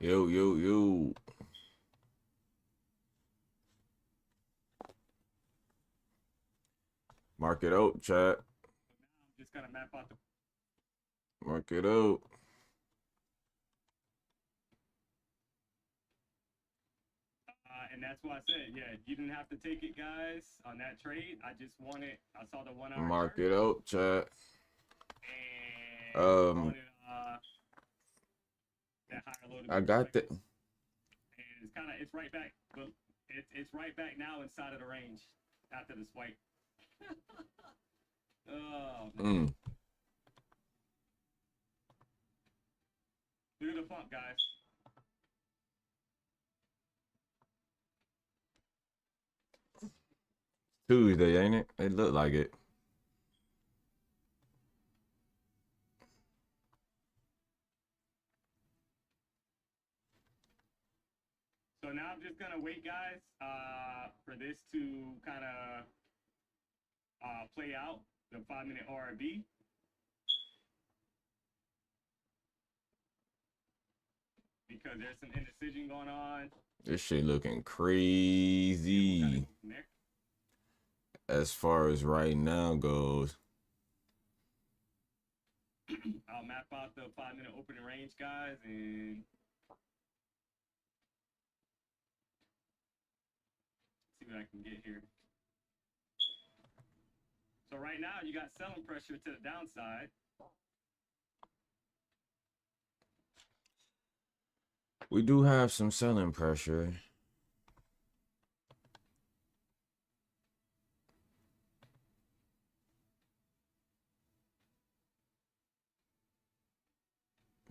Yo, yo, yo. Mark it out, chat. I'm just gonna map out the. Mark it out. And that's why I said, yeah, you didn't have to take it, guys, on that trade. I just wanted. I saw the 1 hour Mark chart, it out, chat. and wanted that higher low to be I got that. respected. And it's kind of it's right back, but it's right back now inside of the range after the swipe. Oh man. Look at the pump, guys. Tuesday, ain't it? It looked like it. So now I'm just gonna wait, guys, for this to kind of play out the 5-minute ORB. Because there's some indecision going on. This shit looking crazy as far as right now goes. I'll map out the 5-minute opening range, guys, and see what I can get here. So right now you got selling pressure to the downside. We do have some selling pressure.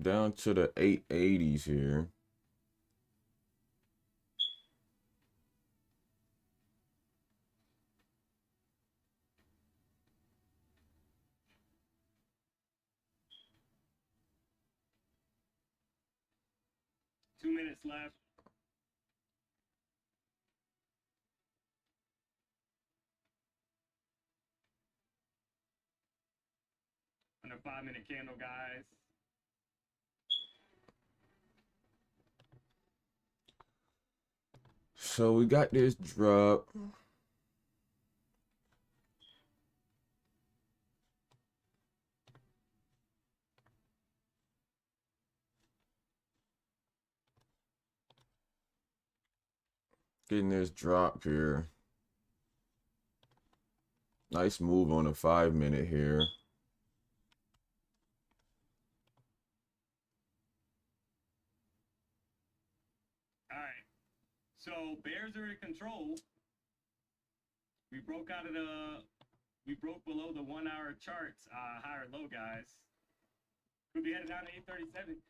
Down to the 880s here. Minutes left. On a 5-minute candle, guys. So we got this drop. Getting this drop here. Nice move on the 5-minute here. All right. So bears are in control. We broke out of the. We broke below the 1-hour charts, higher low, guys. Could be headed down to 837.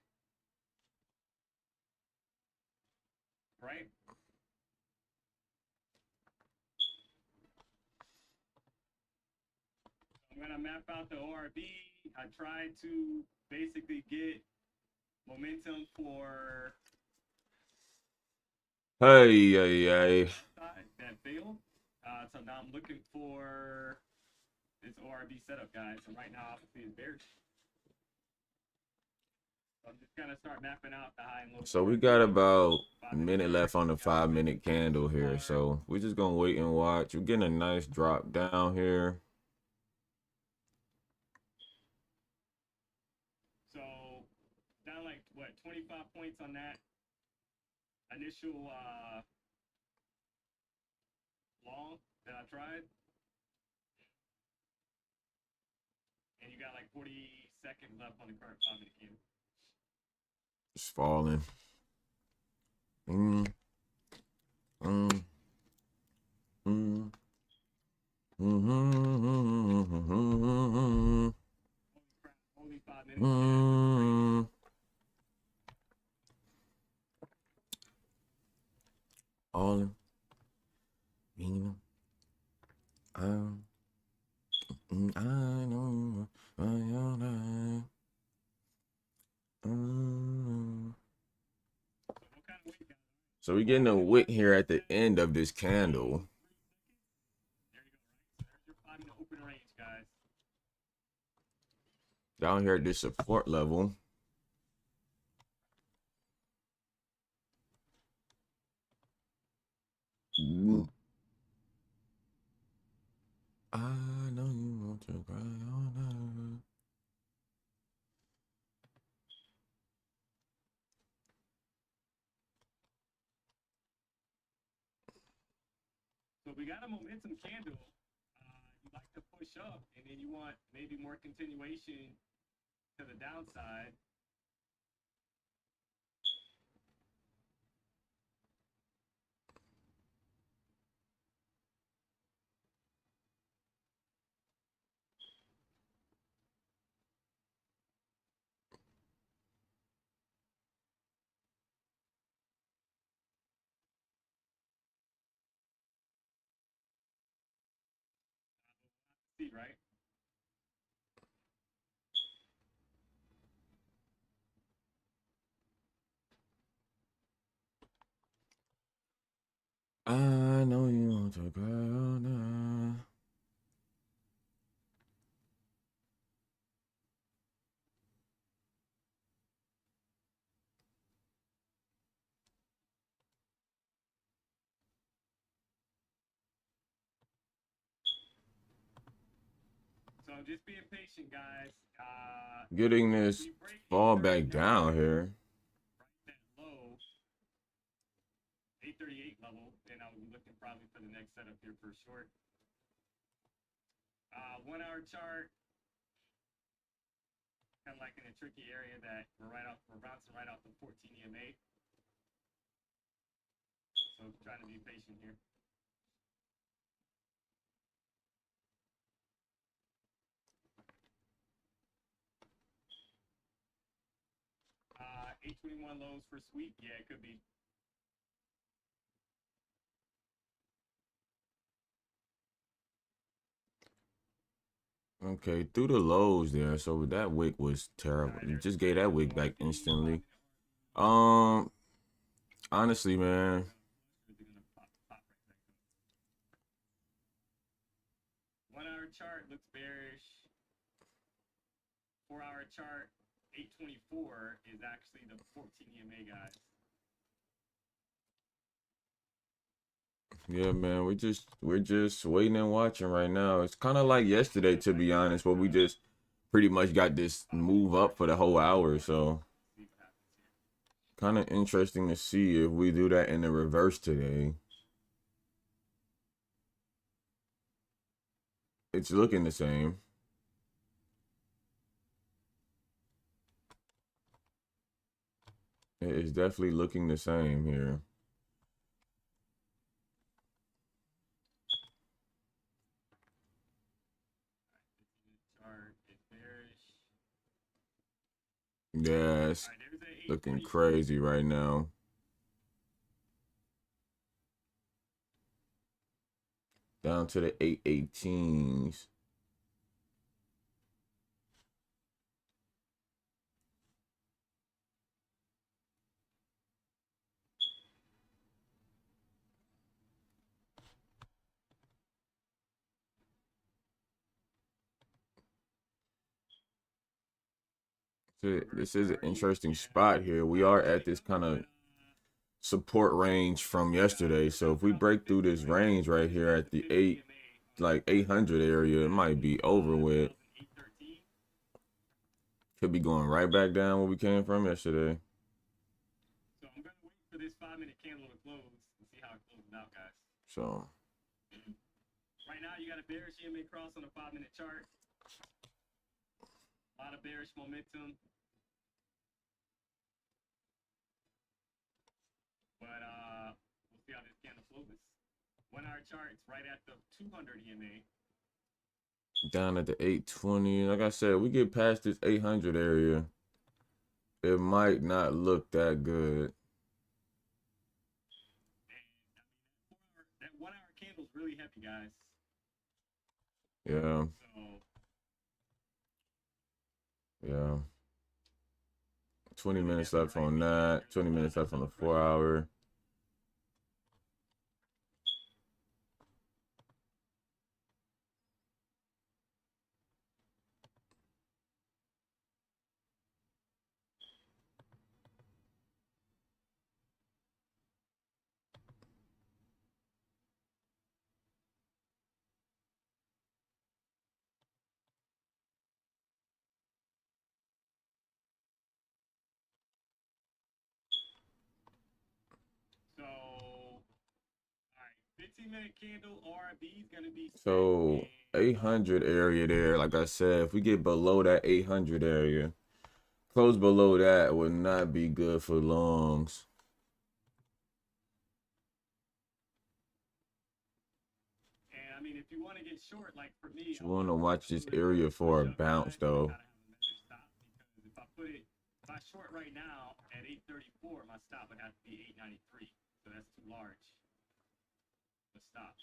Right? I'm gonna map out the ORB. I tried to basically get momentum for Hey. that failed. So now I'm looking for this ORB setup, guys. So right now, obviously, it's bearish. So I'm just gonna start mapping out the high and low. So we got about a minute left on the 5-minute candle here. So we're just gonna wait and watch. We're getting a nice drop down here. So down like what 25 points on that initial long that I tried. And you got like 40 seconds left on the current 5-minute candle. It's falling. Only 5 minutes. All in. I know. So we're getting a wick here at the end of this candle. There you go, right? So there's your 5-minute open range, guys. Down here at this support level. So we got a momentum candle. You like to push up, and then you want maybe more continuation to the downside. See, right? I know you want to go now. So just being patient, guys. Getting If this we break fall 839, back down here. right, that low, 838 level, then I'll be looking probably for the next setup here for short. 1 hour chart, kind of like in a tricky area that we're bouncing right off the 14 EMA. So trying to be patient here. 821 lows for sweep. Yeah, it could be. Okay, through the lows there. So that wick was terrible. You just gave that wick back instantly. Honestly, man. 1 hour chart looks bearish. 4 hour chart, 824 is actually the 14 EMA, guys. Yeah, man. We're just waiting and watching right now. It's kind of like yesterday, to be honest, where we just pretty much got this move up for the whole hour. So kind of interesting to see if we do that in the reverse today. It's looking the same. It is definitely looking the same here. Chart is bearish. Yeah, it's looking crazy right now. Down to the 818s. This is an interesting spot here. We are at this kind of support range from yesterday. So if we break through this range right here at the 800 area, it might be over with. Could be going right back down where we came from yesterday. So I'm gonna wait for this 5-minute candle to close and see how it closes out, guys. So right now you got a bearish EMA cross on a 5-minute chart. A lot of bearish momentum. But we'll see how this candle closes. 1 hour chart, it's right at the 200 EMA. down at the 820. Like I said, we get past this 800 area, it might not look that good. And that 1 hour candle's really heavy, guys. Yeah. So Yeah. 20 minutes left on that. 20 minutes left on the 4 hour. 15-minute candle ORB is going to be set So in 800 area there, like I said, if we get below that 800 area, close below that would not be good for longs. and I mean, if you want to get short, like for me, You want to watch this area for a bounce, though. gotta have a measure stop because if I short right now at 834, my stop would have to be 893, so that's too large. The stop.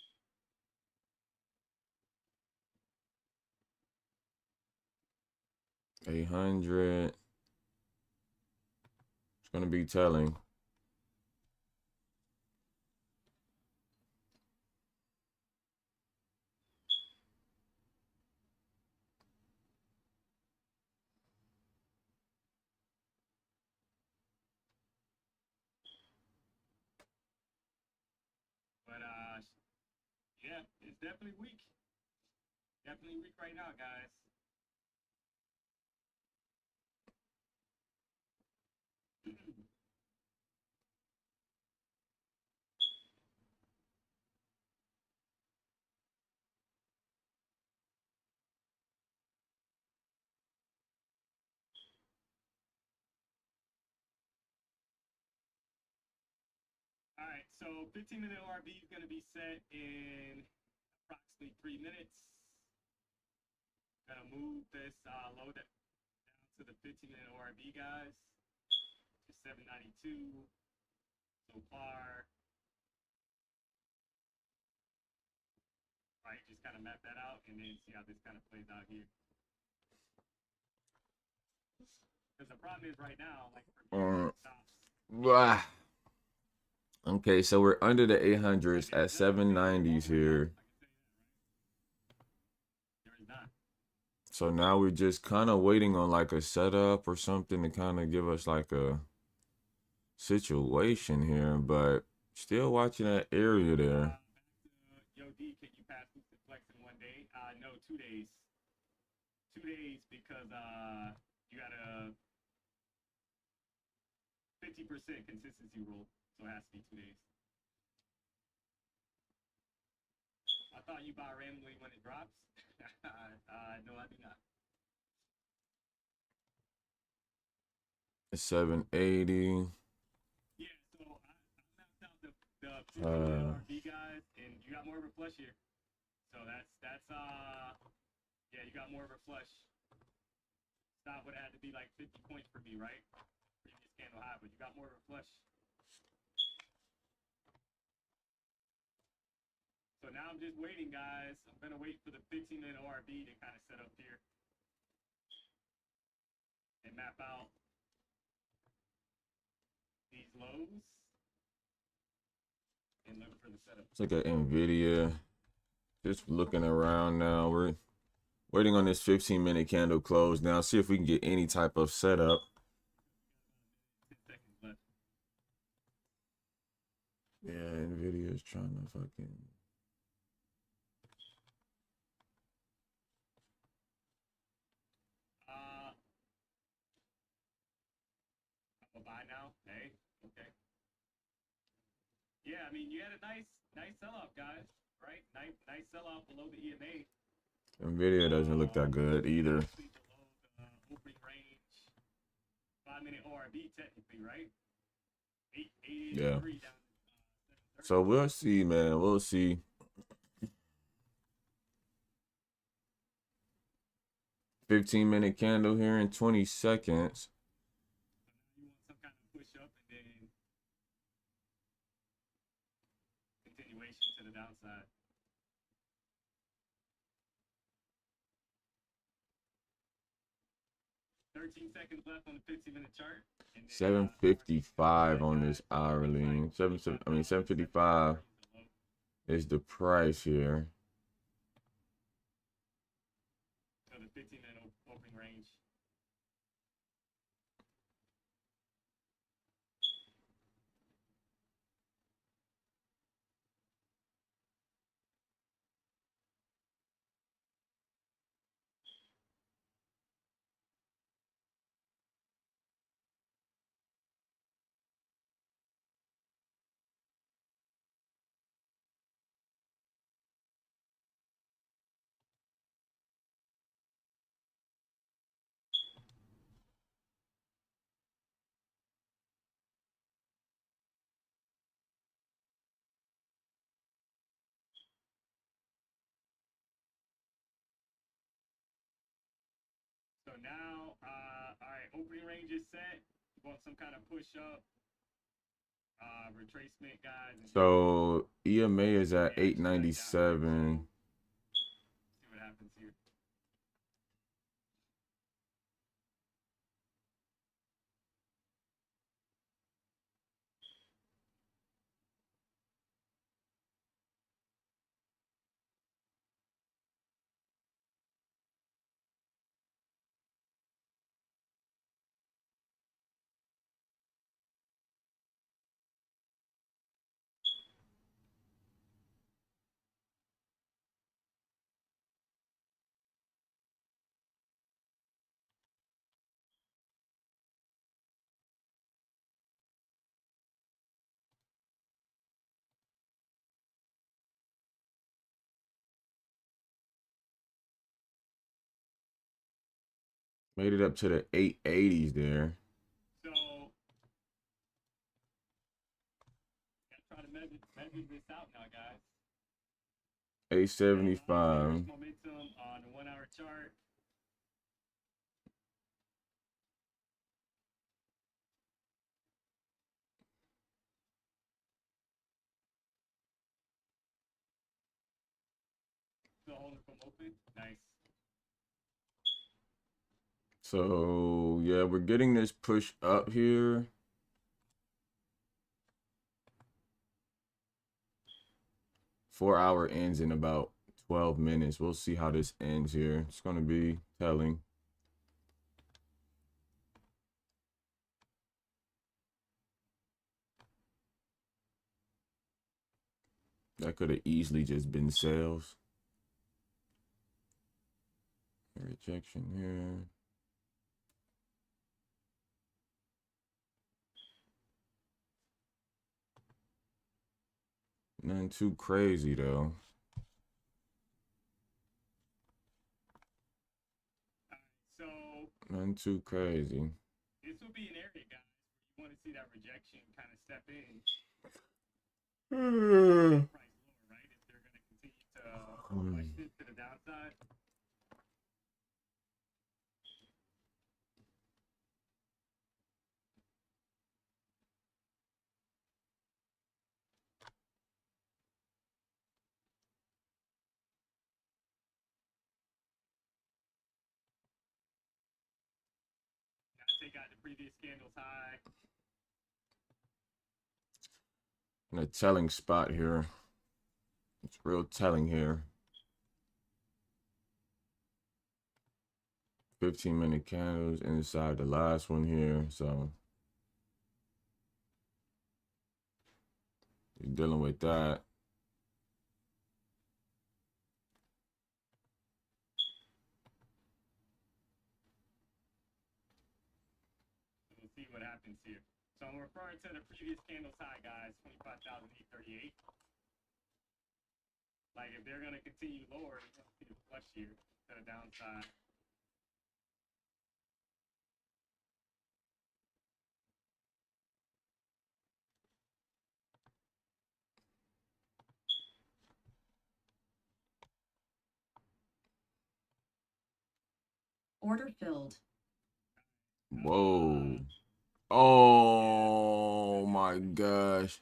800. It's gonna be telling. But yeah, it's definitely weak. Definitely weak right now, guys. All right, so 15-minute ORB is going to be set in approximately 3 minutes. Gonna move this low down to the 15-minute ORB, guys. To 792 so far. Right, just kind of map that out and then see how this kind of plays out here. Because the problem is right now, like for me, stops. Okay, so we're under the 800s at 790s here. So now we're just kind of waiting on like a setup or something to kind of give us like a situation here, but still watching that area there. Yo, D, can you pass Boosted Flex in 1 day? No, 2 days. 2 days because you got a 50% consistency rule, so it has to be 2 days. I thought you buy randomly when it drops. No, I do not. 780. Yeah, so I mapped out the 50 RV guys, and you got more of a flush here. So that's yeah, you got more of a flush. Stop would have had to be like 50 points for me, right? Previous candle high, but you got more of a flush. So now I'm just waiting, guys. I'm gonna wait for the 15-minute ORB to kind of set up here and map out these lows and look for the setup. It's like an NVIDIA. Just looking around now. We're waiting on this 15-minute candle close now. See if we can get any type of setup. 10 seconds left. Yeah, NVIDIA is trying to fucking. I'll buy now. Hey, okay. Yeah, I mean you had a nice sell-off, guys. Right? Nice sell-off below the EMA. NVIDIA doesn't look that good either. Below the opening range. 5-minute ORB technically, right? 883 Yeah. down to 730. So we'll see, man. We'll see. 15-minute candle here in 20 seconds. So now you want some kind of push up and then continuation to the downside. Seconds left on the 15-minute chart. And then, 755 on this hourly. 755 is the price here. So the 15-minute opening range. now, all right, opening range is set. You want some kind of push up, retracement, guys. And So EMA is at yeah, just like that. 897. See what happens here. Made it up to the 880s there. So, gotta try to measure this out now, guys. 875. Momentum on the 1 hour chart. Still holding from open. Nice. So yeah, we're getting this push up here. Four-hour ends in about 12 minutes. We'll see how this ends here. It's going to be telling. That could have easily just been sales. Rejection here. Nothing too crazy though. So Nothing too crazy. this will be an area, guys, where you want to see that rejection kind of step in. Price lower, right? If they're going to continue to push this to the downside. Take out the previous candle's high. In a telling spot here. It's real telling here. 15-minute candles inside the last one here. So you're dealing with that. We'll see what happens here. So I'm referring to the previous candle's high, guys, 25,838. Like if they're gonna continue lower, you're gonna see the flush here to the downside. Order filled. Whoa. Oh my gosh.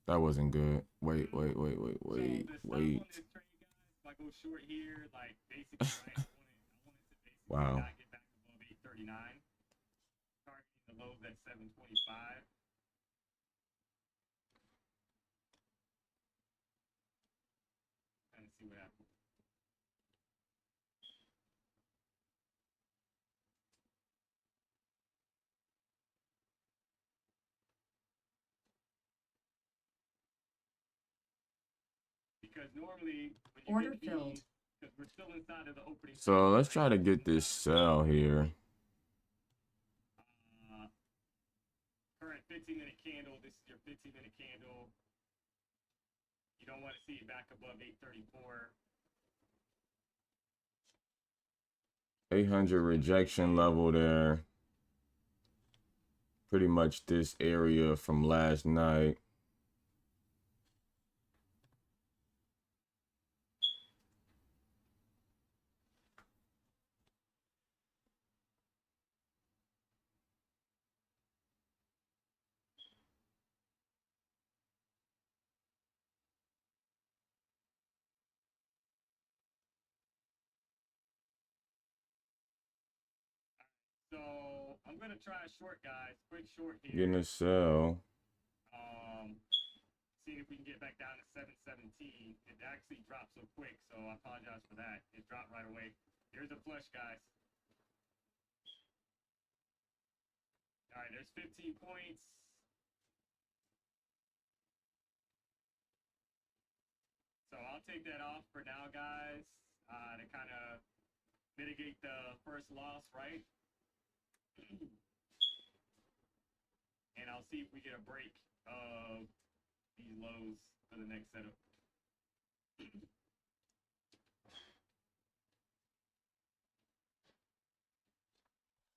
That wasn't good. Wait. So the stop on this trade, guys, if I go short here, like basically, right, I wanted to basically Wow. not get back above 839. Targeting the lows at 725. Trying to see what happens. Because normally when you Order get these, filled. because we're still inside of the opening. So let's try to get this sell here. Current 15-minute candle. This is your 15-minute candle. You don't want to see it back above 834. 800 rejection level there. Pretty much this area from last night. So I'm gonna try a short, guys. Quick short here. Getting a sell. Seeing if we can get back down to 717. It actually dropped so quick, so I apologize for that. It dropped right away. Here's a flush, guys. All right, there's 15 points. So I'll take that off for now, guys, to kind of mitigate the first loss, right? And I'll see if we get a break of these lows for the next setup.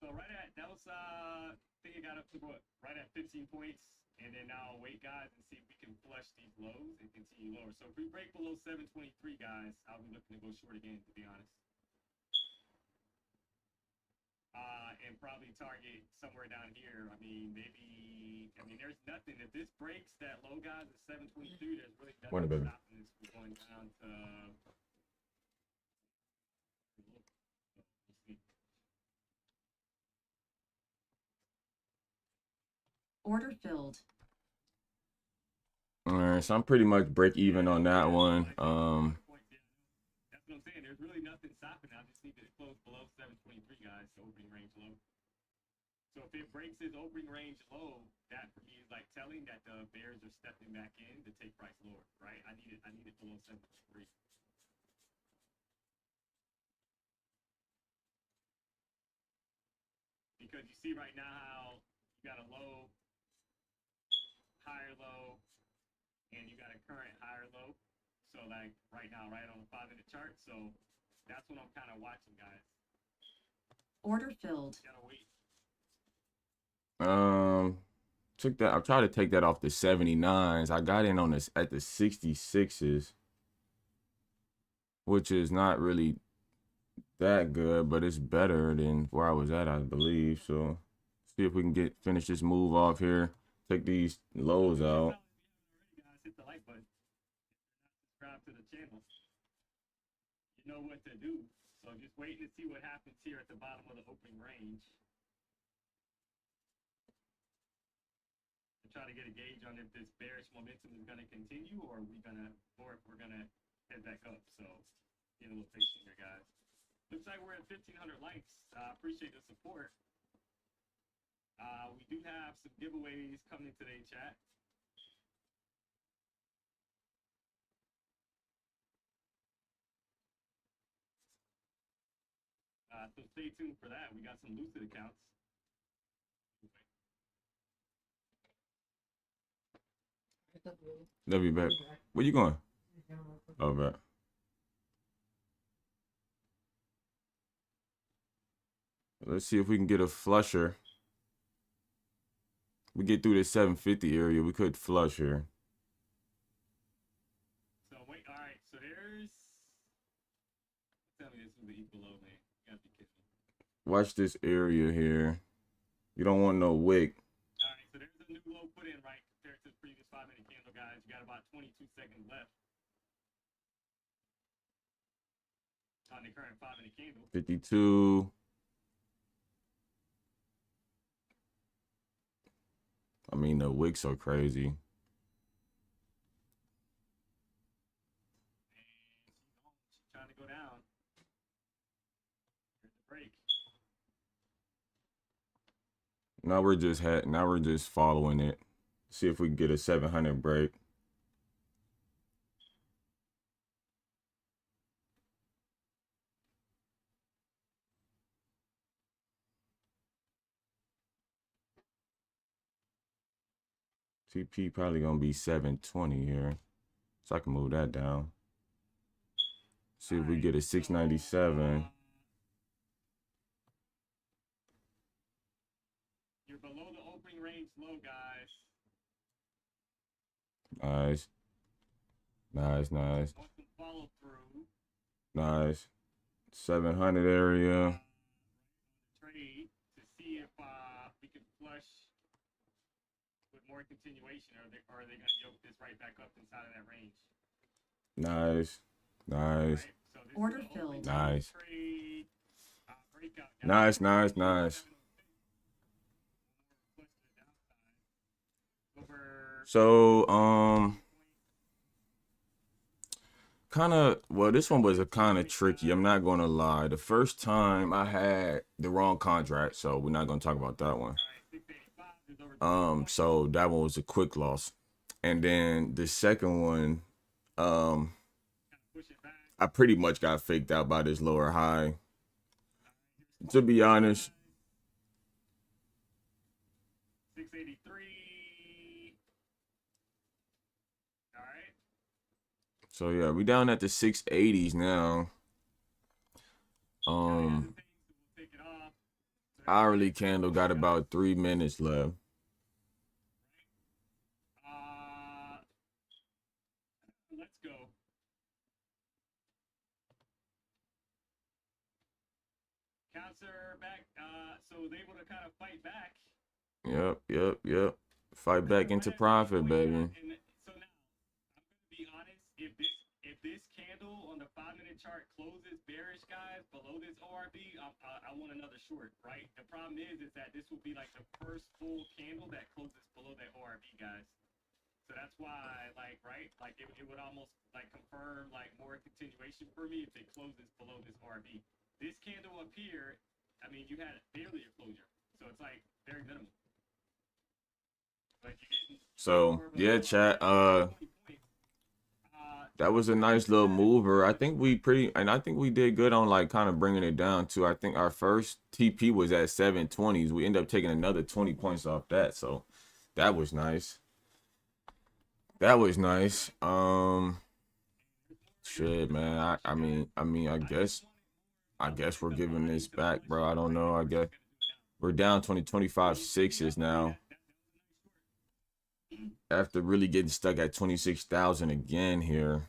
So right at, that was, I think it got up to what? Right at 15 points. And then now I'll wait, guys, and see if we can flush these lows and continue lower. So if we break below 723, guys, I'll be looking to go short again, to be honest. And probably target somewhere down here. I mean, maybe, there's nothing. If this breaks that low, guys, at 722, there's really nothing Morning, baby. stopping this from going down to, we'll see. Order filled. All right, so I'm pretty much break even on that one. That's what I'm saying. There's really nothing stopping. I just need to close below 723, guys, the opening range low. So if it breaks its opening range low, that for me is like telling that the bears are stepping back in to take price lower, right? I need it below 723. Because you see right now how you got a low, higher low, and you got a current higher low. So like right now, right on the 5-minute chart. So that's what I'm kind of watching, guys. Order filled. You gotta wait. Took that. I tried to take that off the 79s. I got in on this at the 66s, which is not really that good, but it's better than where I was at, I believe. So see if we can finish this move off here. Take these lows out. Guys, hit the like button. Subscribe to the channel. You know what to do. So just waiting to see what happens here at the bottom of the opening range. Try to get a gauge on if this bearish momentum is going to continue, or if we're going to head back up. So get a little patient here, guys. Looks like we're at 1,500 likes. Appreciate the support. We do have some giveaways coming today, chat. So stay tuned for that. We got some Lucid accounts. They'll be back. Where you going? Oh, back. Let's see if we can get a flusher. We get through this 750 area. We could flush here. So wait, all right. So there's. Tell me this was the equal low, man. You gotta be kidding me. Watch this area here. You don't want no wick. All right. So there's a new low put in, right, compared to the previous 5-minute candle, guys. You got about 22 seconds left on the current 5-minute candle. 52. I mean, the wicks are crazy. She's trying to go down. Here's the break. Now we're just following it. See if we can get a 700 break. TP probably gonna be 720 here, so I can move that down. See if we get a 697. You're below the opening range low, guys. Nice. Nice, nice, Want some follow through. nice. 700 area. Trade to see if we can flush with more continuation, or are they going to yoke this right back up inside of that range? Nice, nice, Right? So this Order is the filled. opening nice, trade breakout, guys. nice, nice, nice. So, kind of, well, this one was a kind of tricky. I'm not going to lie. The first time I had the wrong contract, so we're not going to talk about that one. So that one was a quick loss. And then the second one, um, I pretty much got faked out by this lower high. To be honest, 683. All right. so yeah, we down at the 680s now. Take it off. Hourly candle got about 3 minutes left. Let's go. Counter back. So they able to kind of fight back. Yep. Fight back into profit, baby. And so now, I'm gonna be honest. If this candle on the 5-minute chart closes bearish, guys, below this ORB, I want another short, right? The problem is that this will be like the first full candle that closes below that ORB, guys. So that's why, like, right, like it would almost like confirm like more continuation for me if it closes below this ORB. This candle up here, I mean, you had barely a closure, so it's like very minimal. But So yeah, chat. That was a nice little mover. I think we did good on like kind of bringing it down to. I think our first TP was at 720s. We ended up taking another 20 points off that, so that was nice. That was nice. Shit, man. I guess we're giving this back, bro. I don't know. I guess we're down 25 sixes now. After really getting stuck at 26,000 again here.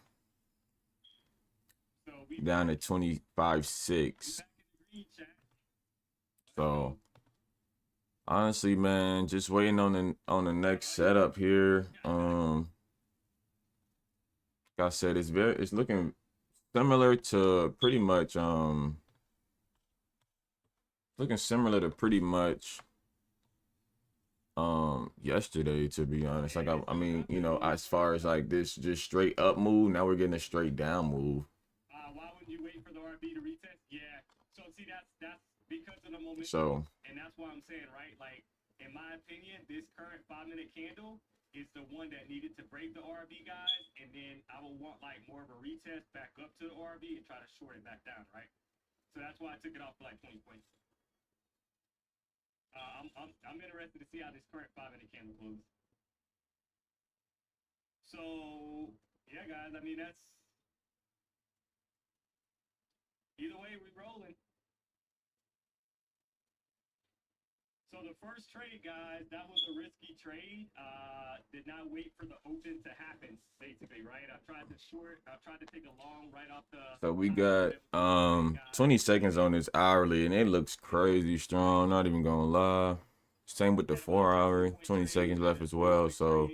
Down to 25.6. So honestly, man, just waiting on the next setup here. Like I said, it's looking similar to pretty much yesterday, to be honest. Like I mean, you know, as far as like this just straight up move, now we're getting a straight down move. Why wouldn't you wait for the RB to retest? Yeah. So see, that's because of the momentum. So And that's why I'm saying, right? Like, in my opinion, this current 5-minute candle is the one that needed to break the RB, guys. And then I will want like more of a retest back up to the RB and try to short it back down, right? So that's why I took it off for like 20 points. I'm interested to see how this current 5-minute candle closes. So yeah, guys. I mean, that's either way we rolling. So the first trade, guys, that was a risky trade. Did not wait for the open to happen, basically, right? I tried to short. I tried to take a long right off the. So we got 20 seconds on this hourly, and it looks crazy strong. Not even gonna lie. Same with the 4-hour. 20 seconds left as well. So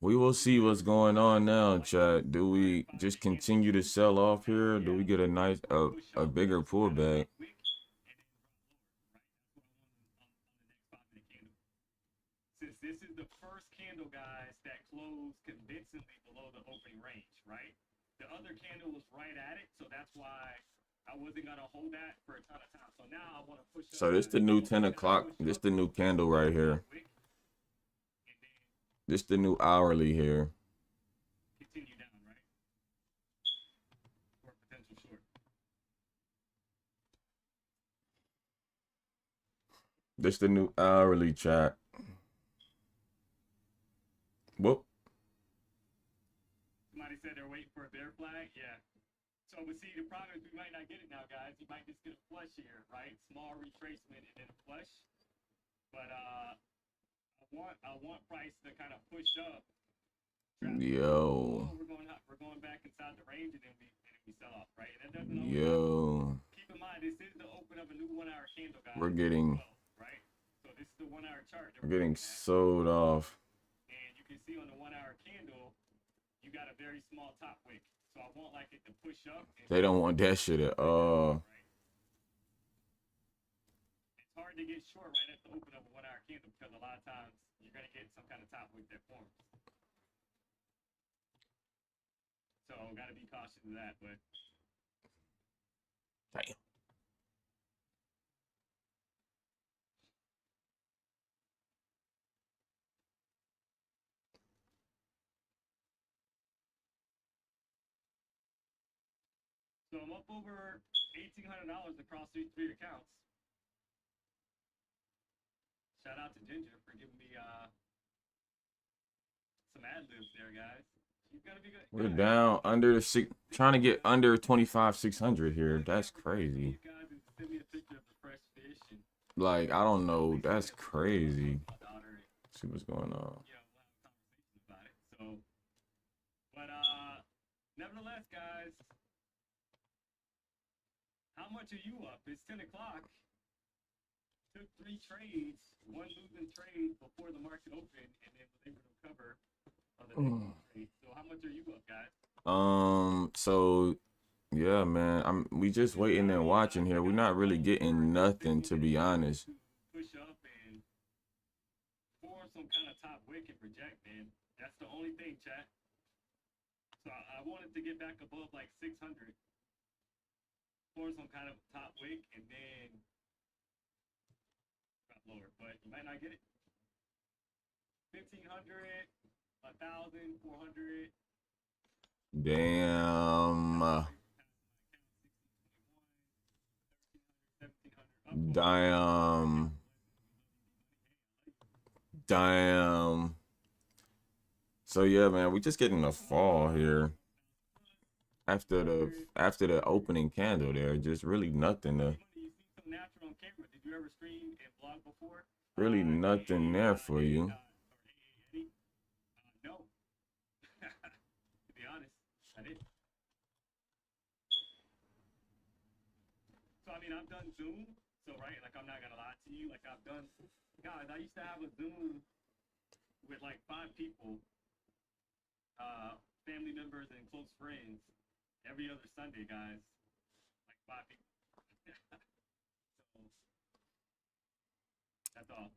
we will see what's going on now, chat. Do we just continue to sell off here? Do we get a nice a bigger pullback? Since this is the first candle, guys, that closed convincingly below the opening range, right? The other candle was right at it, so that's why I wasn't gonna hold that for a ton of time. So now I want to push. So this the new 10 o'clock. This the new candle right here. This the new hourly here. Continue down, right? For potential short. This the new hourly, chat. Whoop. Somebody said they're waiting for a bear flag. Yeah. So, but see, the problem is we might not get it now, guys. You might just get a flush here, right? Small retracement and then a flush. But I want price to kind of push up. Yo. We're going back inside the range and then we sell off, right? And that doesn't Yo. Keep in mind, this is the open of a new 1-hour candle, guys. We're getting. Right. So this is the 1-hour chart. We're getting sold off. And you can see on the 1-hour candle, you got a very small top wick. So I want like it to push up. They don't want that shit at all. It's hard to get short right at the open of a 1-hour candle because a lot of times you're gonna get some kind of top wick that forms. So gotta be cautious of that, but Damn. so I'm up over $1,800 across these 3 accounts. Shout out to Ginger for giving me some ad libs there, guys. She's gonna be good. We're down under the six, trying to get under 25,600 here. That's crazy. You guys and send me a picture of the fresh fish and Like, I don't know. That's crazy. my daughter and See what's going on. we'll have a conversation about it. So, but nevertheless, guys, how much are you up? It's 10 o'clock. Took 3 trades, 1 losing trade before the market opened, and then was able to recover on the next trade. So, how much are you up, guys? So yeah, man, we just waiting and watching here. We're not really getting nothing, to be honest. Push up and form some kind of top wick and project, man. That's the only thing, chat. So I wanted to get back above like 600, form some kind of top wick, and then drop lower. But you might not get it. 1,500, 1,000, 400. Damn. Damn. Damn. So yeah, man, we just getting a fall here. After the opening candle there, just really nothing to You see some natural on camera. Did you ever stream and vlog before? really nothing there for you. No. To be honest, I didn't. So I mean, I've done Zoom. So right, like I'm not gonna lie to you. Like I've done, guys. I used to have a Zoom with like 5 people, family members and close friends, every other Sunday, guys. Like 5 people. So that's all.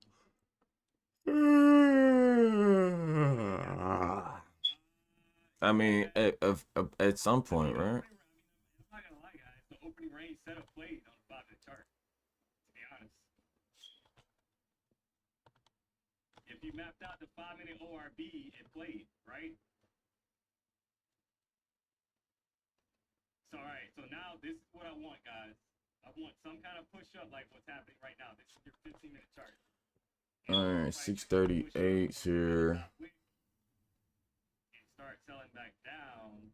I mean, at some point, right? I'm not gonna lie, guys. The opening range setup played on the 5-minute chart. To be honest, if you mapped out the 5-minute ORB, it played, right? So all right. So now this is what I want, guys. I want some kind of push up like what's happening right now. This is your 15-minute chart. All right, 638 here. And start selling back down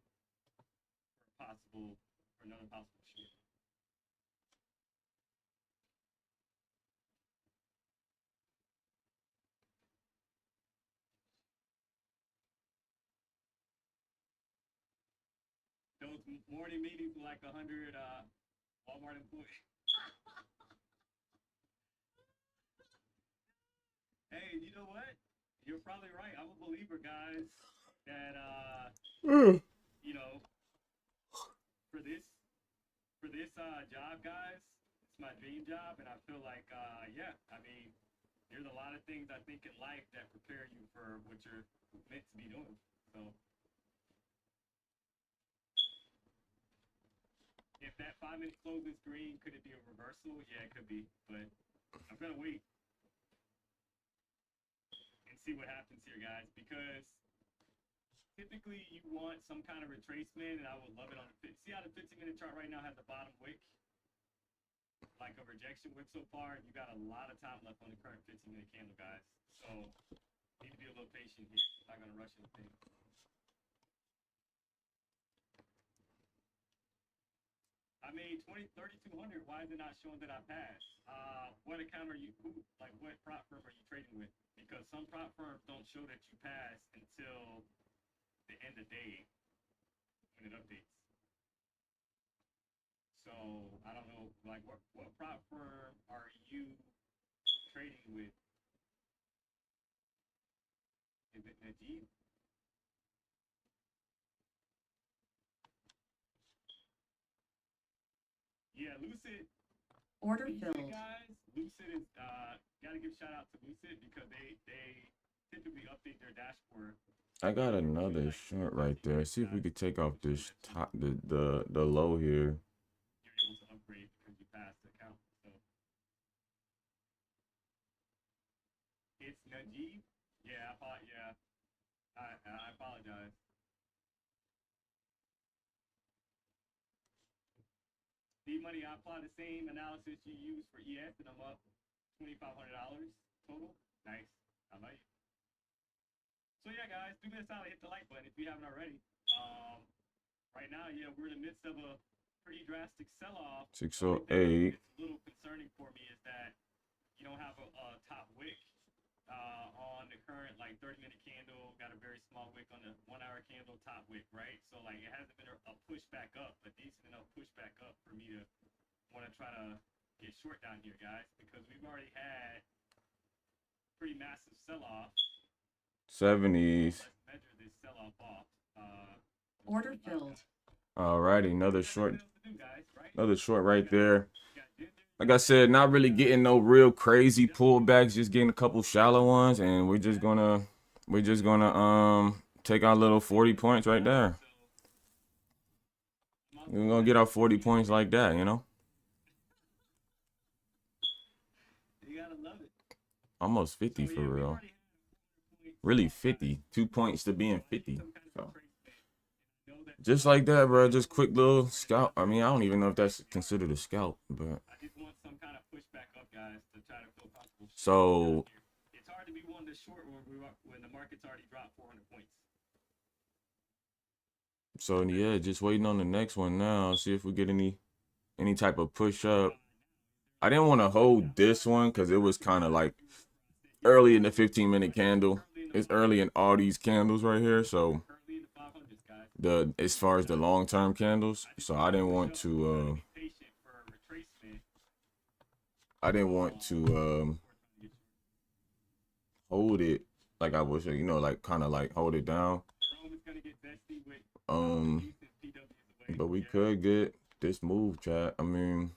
for another possible short. Those morning meetings with like 100 Walmart employees. Hey, you know what? You're probably right. I'm a believer, guys, that you know, for this job, guys, it's my dream job, and I feel like yeah, I mean, there's a lot of things I think in life that prepare you for what you're meant to be doing. So if that 5-minute close is green, could it be a reversal? Yeah, it could be, but I'm gonna wait and see what happens here, guys, because typically you want some kind of retracement, and I would love it on the see how the 15-minute chart right now has the bottom wick, like a rejection wick so far, and you got a lot of time left on the current 15-minute candle, guys. So need to be a little patient here. Not gonna rush anything. I made 3,200. Why is it not showing that I passed? What account are you? Like, what prop firm are you trading with? Because some prop firms don't show that you pass until the end of day when it updates. So I don't know, like, what prop firm are you trading with? Is it Najib? Yeah, Lucid. Order Lucid, filled. guys. Lucid is gotta give shout out to Lucid because they typically update their dashboard. I got another short right there. See if we could take off this top, the low here. You're able to upgrade because you passed the count. So it's Najib. Yeah, I apologize. D-Money, I apply the same analysis you use for ES, and I'm up $2,500 total. Nice. I like it. So yeah, guys, do me a solid, hit the like button if you haven't already. Right now, yeah, we're in the midst of a pretty drastic sell-off. 608. It's a little concerning for me is that you don't have a top wick on the current like 30-minute candle. Got a very small wick on the 1-hour candle, top wick, right? So like it hasn't been a push back up, a decent enough push back up for me to want to try to get short down here, guys, because we've already had pretty massive sell-off. 70s. Let's measure this sell-off off. Order filled. Alrighty, another short right there. Like I said, not really getting no real crazy pullbacks, just getting a couple shallow ones, and we're just gonna take our little 40 points right there. We're gonna get our 40 points like that, you know. You gotta love it. Almost 50 for real. Really 50. 2 points to being 50. So just like that, bro. Just quick little scalp. I mean, I don't even know if that's considered a scalp, but I just want some kind of pushback up, guys, to try to feel comfortable. so It's hard to be one to short when the market's already dropped 400 points. so yeah, just waiting on the next one now. See if we get any type of push up. I didn't want to hold this one because it was kind of like early in the 15-minute candle. It's early in all these candles right here, so Currently in the 500s, guys. as far as the long-term candles, so I didn't want to Be patient for a retracement. hold it like I was, you know, like kind of like hold it down. Rome is gonna get bestie with decent PWs away. But we could get this move, chat. I mean,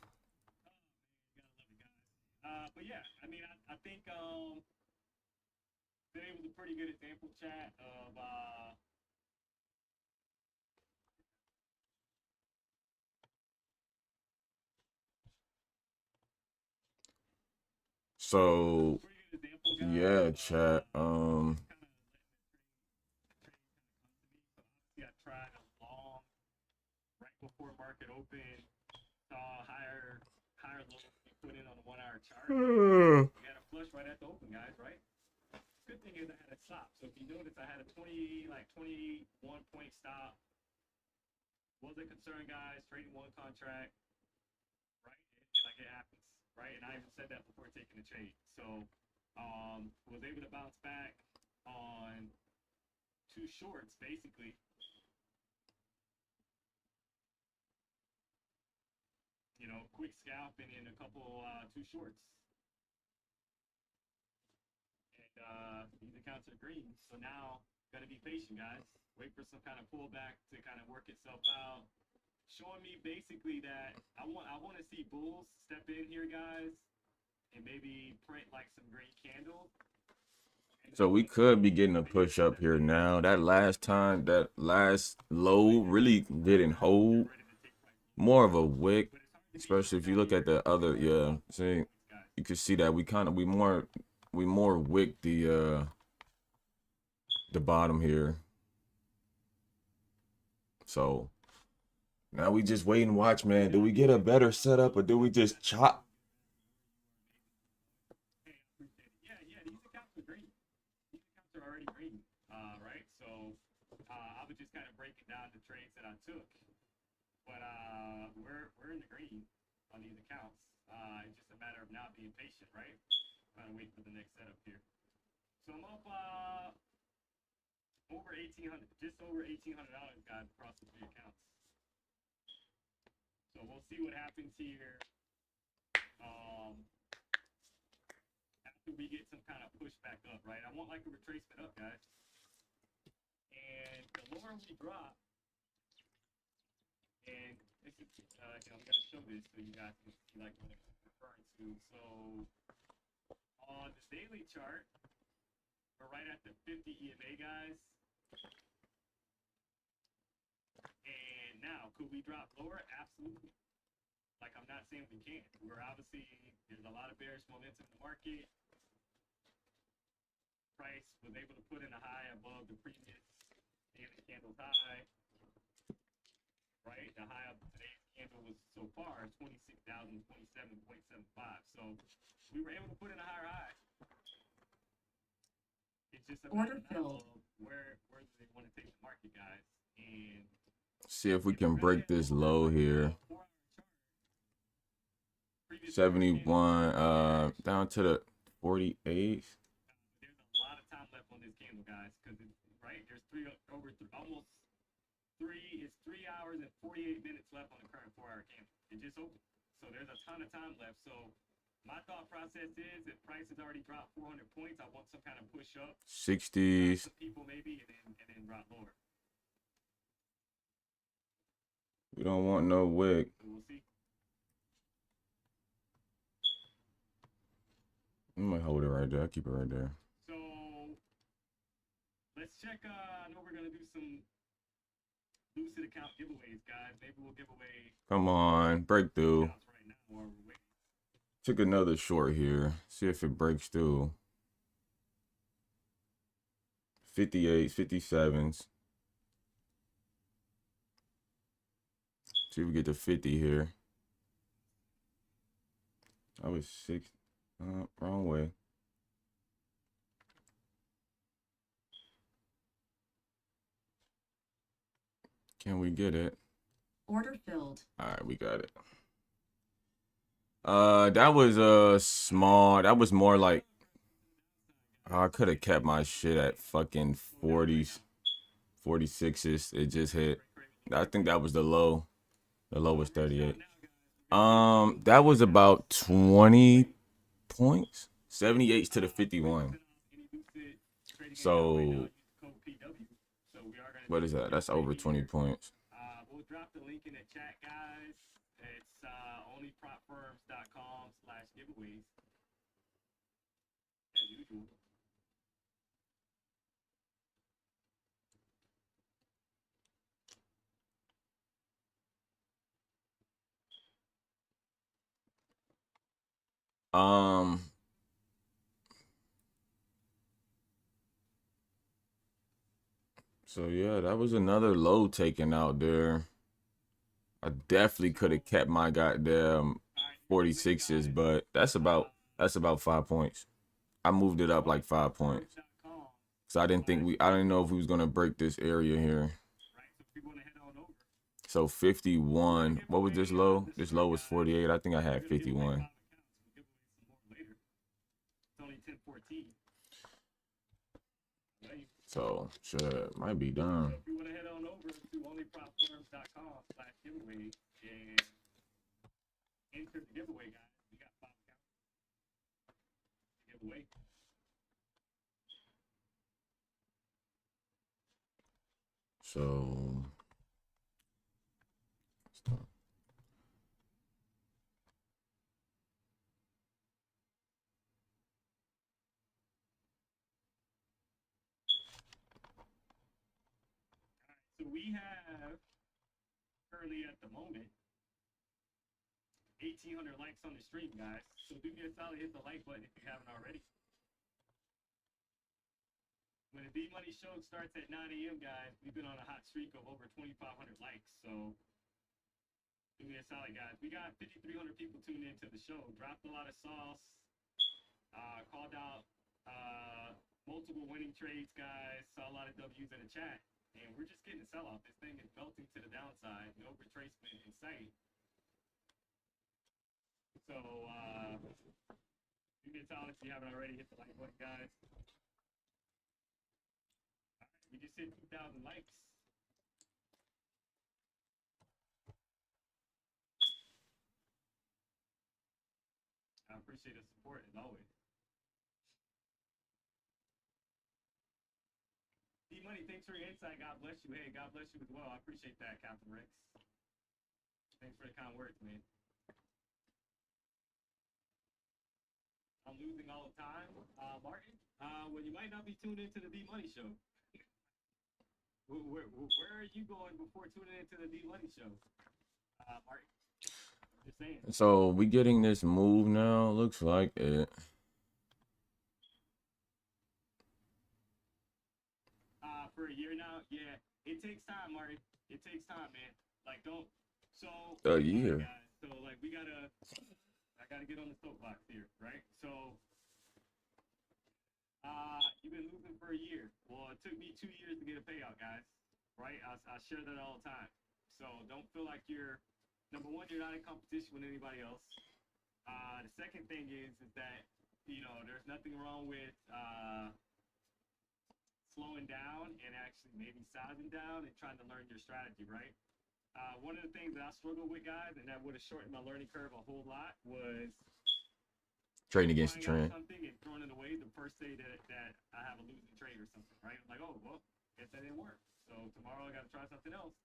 But yeah, I mean, I think today was a pretty good example, chat, of so pretty good example, guys. yeah, chat. Yeah, tried a long right before market open, saw higher lows be put in on the 1-hour chart. We had a flush right at the open, guys, right? Good thing is I had a stop. So if you notice, I had a 21 point stop. Wasn't concerned, guys. Trading one contract, right? Like it happens, right? And I even said that before taking the trade. So was able to bounce back on 2 shorts, basically. You know, quick scalping in a couple 2 shorts. And these accounts are green. So now, gotta be patient, guys. Wait for some kind of pullback to kind of work itself out. Showing me basically that I want to see bulls step in here, guys, and maybe print like some green candles. So we could be getting a push up here now. That last low really didn't hold. More of a wick, especially if you look at the other. Yeah, see, you can see that we more wick the bottom here. So now we just wait and watch, man. Do we get a better setup or do we just chop? Yeah, these accounts are green. These accounts are already green, right? So I was just kind of breaking down the trades that I took, but we're in the green on these accounts. It's just a matter of now being patient, right? Trying to wait for the next setup here. So I'm up over $1,800, just over $1,800, guys, across the 3 accounts. So we'll see what happens here. After we get some kind of pushback up, right? I want like a retracement up, guys. And the lower we drop, and this is, I'm gonna show this so you guys can see like what I'm referring to. So on the daily chart, We're right at the 50 EMA, guys. And now, could we drop lower? Absolutely. Like, I'm not saying we can't. We're obviously, there's a lot of bearish momentum in the market. Price was able to put in a high above the previous daily candle's high. Right? The high of today's candle was so far 26,027.75. So we were able to put in a higher high. It's just a matter of where do they want to take the market, guys? And see if we can break this low here. 71 down to the 48. There's a lot of time left on this candle, guys, because right there's almost 3 hours and 48 minutes left on the current 4-hour candle. It just opened, so there's a ton of time left. So my thought process is, if price has already dropped 400 points, I want some kind of push up, 60s. some people maybe, and then drop lower. We don't want no wick. So we'll see. I might hold it right there. I'll keep it right there. So let's check. I know we're gonna do some lucid account giveaways, guys. Maybe we'll give away. Come on, breakthrough. Right now, or we're waiting. Took another short here. See if it breaks through. 58s, 57s. See if we get to 50 here. I was 6. Wrong way. Can we get it? Order filled. All right, we got it. That was small. That was more like I could have kept my shit at fucking 40s, 46s. It just hit. I think that was the low. The low was 38. That was about 20 points. 78s to the 51. So what is that? That's over 20 points. We'll drop the link in the chat, guys. It's onlypropfirms.com/giveaways as usual. So yeah, that was another low taken out there. I definitely could have kept my goddamn 46s, but that's about 5 points. I moved it up like 5 points. So I didn't know if we was gonna break this area here. So 51. What was this low? This low was 48. I think I had 51. So shit, might be done. If you want to head on over to onlypropfirms.com/giveaway and enter the giveaway, guys. We got 5 accounts to give away. So So we have currently at the moment 1,800 likes on the stream, guys. So do me a solid, hit the like button if you haven't already. When the D Money Show starts at 9 a.m., guys, we've been on a hot streak of over 2,500 likes. So do me a solid, guys. We got 5,300 people tuned into the show. Dropped a lot of sauce. Called out multiple winning trades, guys. Saw a lot of W's in the chat. And we're just getting a sell-off. This thing is belting to the downside. No retracement in sight. So, do me a solid if you haven't already. Hit the like button, guys. All right, we just hit 2,000 likes. I appreciate the support, as always. D-Money, thanks for your insight. God bless you. Hey, God bless you as well. I appreciate that, Captain Rex. Thanks for the kind words, man. I'm losing all the time, Martin. Well, you might not be tuned into the D Money Show. Where are you going before tuning into the D Money Show, Martin? Just saying. So we getting this move now. Looks like it. For a year now, yeah. It takes time, Martin. It takes time, man. Like, don't. So. A year. Right, guys, so like, I gotta get on the soapbox here, right? So. You've been losing for a year. Well, it took me 2 years to get a payout, guys. Right? I share that all the time. So don't feel like you're, number one, you're not in competition with anybody else. The second thing is that, you know, there's nothing wrong with slowing down and actually maybe sizing down and trying to learn your strategy, right? One of the things that I struggle with, guys, and that would have shortened my learning curve a whole lot was Trading against the trend. Something and throwing it away the first day that I have a losing trade or something, right? I'm like, oh, well, guess that didn't work. So tomorrow I got to try something else.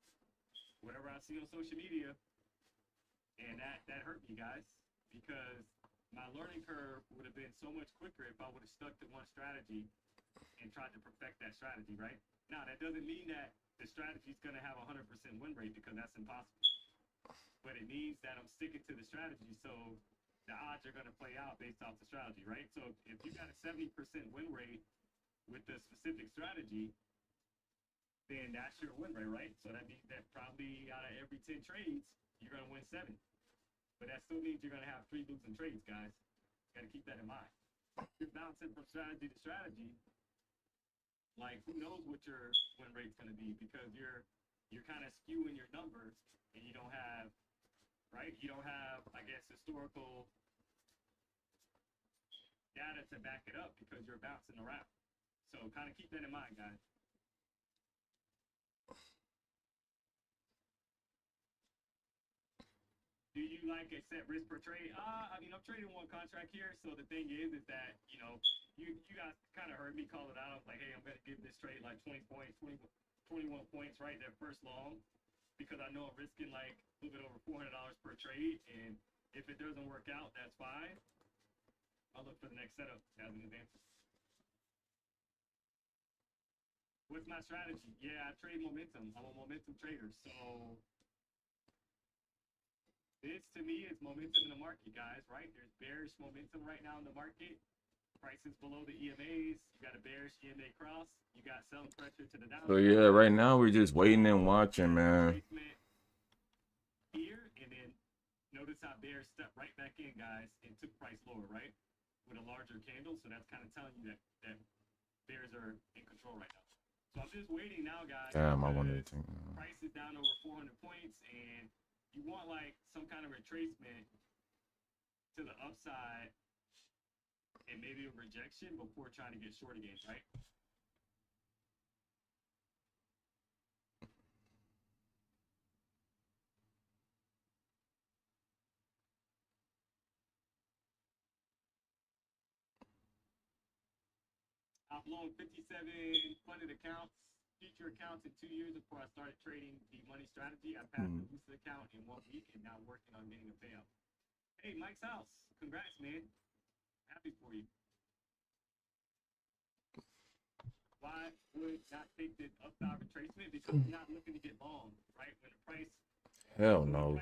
Whatever I see on social media, and that hurt me, guys, because my learning curve would have been so much quicker if I would have stuck to one strategy and tried to perfect that strategy, right? Now, that doesn't mean that the strategy is going to have a 100% win rate because that's impossible. But it means that I'm sticking to the strategy, so the odds are going to play out based off the strategy, right? So if you got a 70% win rate with the specific strategy, then that's your win rate, right? So that means that probably out of every 10 trades, you're going to win 7. But that still means you're going to have 3 losing trades, guys. Got to keep that in mind. If you're bouncing from strategy to strategy, like, who knows what your win rate's going to be, because you're kind of skewing your numbers and you don't have, right? You don't have, I guess, historical data to back it up because you're bouncing around. So kind of keep that in mind, guys. Do you like a set risk per trade? I mean, I'm trading one contract here, so the thing is that, you know, you guys kind of heard me call it out. Like, hey, I'm going to give this trade like 20 points, 21 points, right, that first long, because I know I'm risking like a little bit over $400 per trade, and if it doesn't work out, that's fine. I'll look for the next setup as an example. What's my strategy? Yeah, I trade momentum. I'm a momentum trader, so this, to me, is momentum in the market, guys, right? There's bearish momentum right now in the market. Prices below the EMAs. You got a bearish EMA cross. You got selling pressure to the downside. So yeah, right now we're just waiting and watching, man. Here, and then notice how bears stepped right back in, guys, and took price lower, right? With a larger candle. So that's kind of telling you that bears are in control right now. So I'm just waiting now, guys. Damn, I wanted to. Price is down over 400 points, and you want like some kind of retracement to the upside and maybe a rejection before trying to get short again, right? I've blown 57 funded accounts, future accounts in 2 years before I started trading the money strategy. I passed the boosted account in 1 week and now working on getting a payout. Hey, Mike's house. Congrats, man. Happy for you. Why would not take this upside retracement? Because you're not looking to get long, right? When the price. Hell no.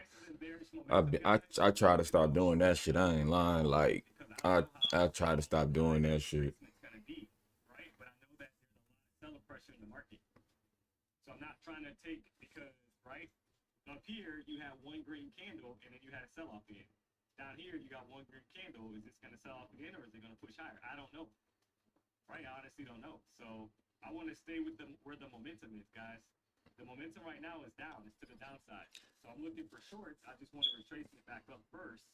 I try to stop doing that shit. I ain't lying. Like I try to stop doing that shit. Right? But I know that there's a lot of seller pressure in the market. So I'm not trying to take, because right up here you have one green candle and then you had a sell off again. Down here you got one green candle. Is this going to sell off again or is it going to push higher? I don't know. Right? I honestly don't know. So I want to stay with where the momentum is, guys. The momentum right now is down. It's to the downside. So I'm looking for shorts. I just want to retrace it back up first.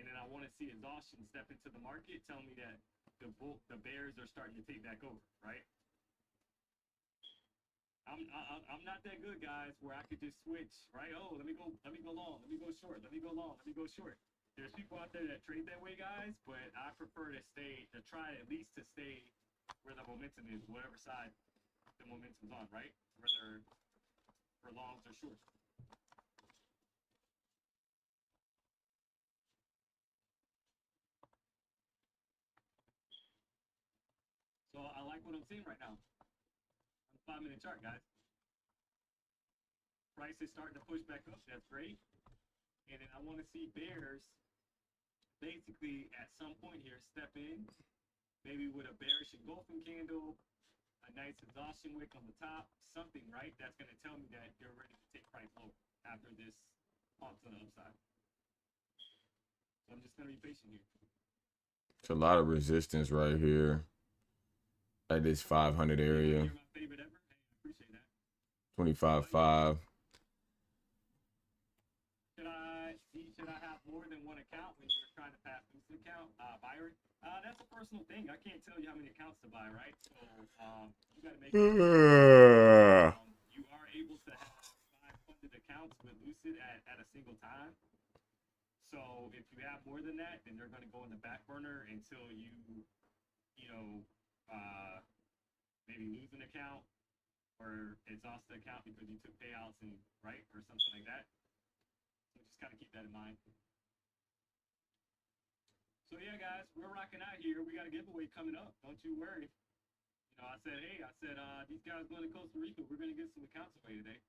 And then I want to see exhaustion step into the market, tell me that the bears are starting to take back over, right? I'm not that good, guys, where I could just switch, right? Oh, let me go long, let me go short, let me go long, let me go short. There's people out there that trade that way, guys, but I prefer to try at least to stay where the momentum is, whatever side the momentum's on, right? Whether for longs or shorts. like what I'm seeing right now on the 5-minute chart, guys. Price is starting to push back up. That's great. And then I want to see bears basically at some point here step in, maybe with a bearish engulfing candle, a nice exhaustion wick on the top, something, right? That's going to tell me that they're ready to take price lower after this pump to the upside. So I'm just going to be patient here. It's a lot of resistance right here at this 500 area. You're my favorite ever. Hey, I appreciate that. 25.5. Should I have more than one account when you're trying to pass this account, Byron? That's a personal thing. I can't tell you how many accounts to buy, right? So you got to make it. You are able to have 500 accounts with Lucid at a single time. So if you have more than that, then they're going to go in the back burner until you maybe lose an account or exhaust the account because you took payouts and right or something like that. So just gotta keep that in mind. So yeah, guys, we're rocking out here. We got a giveaway coming up. Don't you worry. I said, hey, these guys going to Costa Rica. We're gonna get some accounts away today.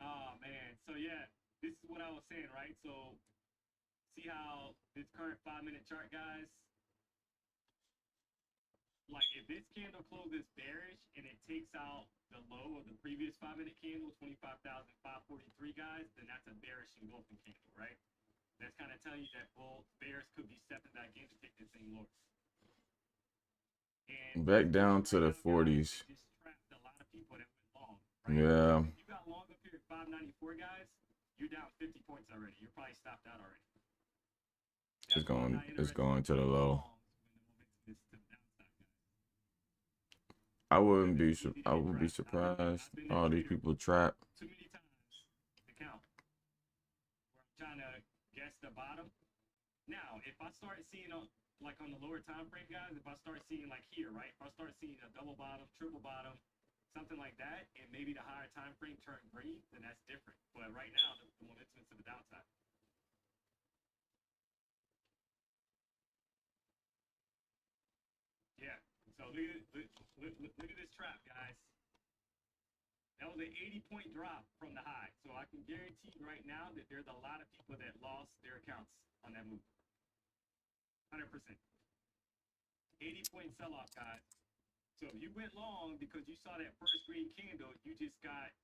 Oh man. So yeah, this is what I was saying, right? So see how this current 5-minute chart, guys. Like if this candle closes bearish and it takes out the low of the previous 5-minute candle, 25,543, guys, then that's a bearish engulfing candle, right? That's kind of telling you that bears could be stepping back in to take this thing lower. And Back down to the 40s. Just trapped a lot of people that went long, right? Yeah. If you got long up here at 594, guys, you're down 50 points already. You're probably stopped out already. It's going to the low. I would be surprised. All these people trapped. Too many times to count. Where I'm trying to guess the bottom. Now, if I start seeing on the lower time frame, guys, if I start seeing like here, right? If I start seeing a double bottom, triple bottom, something like that, and maybe the higher time frame turn green, then that's different. But right now, the momentum's to the downside. Yeah. So look at this trap, guys. That was an 80-point drop from the high. So I can guarantee right now that there's a lot of people that lost their accounts on that move. 100%. 80-point sell-off, guys. So if you went long because you saw that first green candle, you just got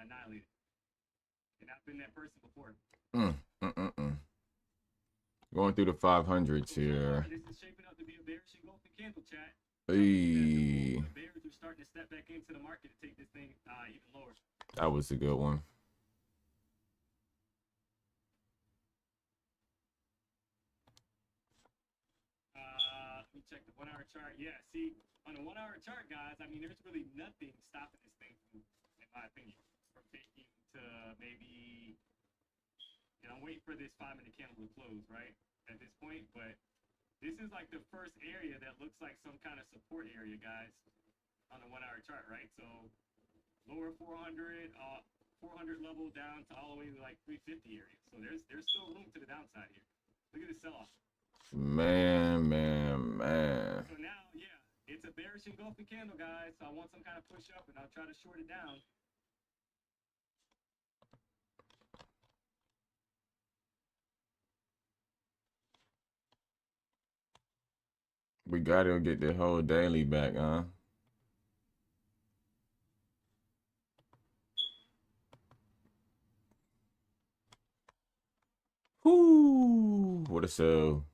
annihilated. And I've been that person before. Going through the 500s here. This is shaping up to be a bearish engulfing candle, chat. Hey. The bears are starting to step back into the market to take this thing even lower. That was a good one. Let me check the 1-hour chart. Yeah, see, on the 1-hour chart, guys, I mean, there's really nothing stopping this thing, in my opinion, from taking to maybe, I'm waiting for this 5-minute candle to close, right, at this point, but this is like the first area that looks like some kind of support area, guys, on the 1-hour chart, right? So lower 400 level down to all the way to like 350 area. So there's still room to the downside here. Look at this sell-off. Man. So now, yeah, it's a bearish engulfing candle, guys. So I want some kind of push up, and I'll try to short it down. We gotta get the whole daily back, huh? Whoo! What a sell.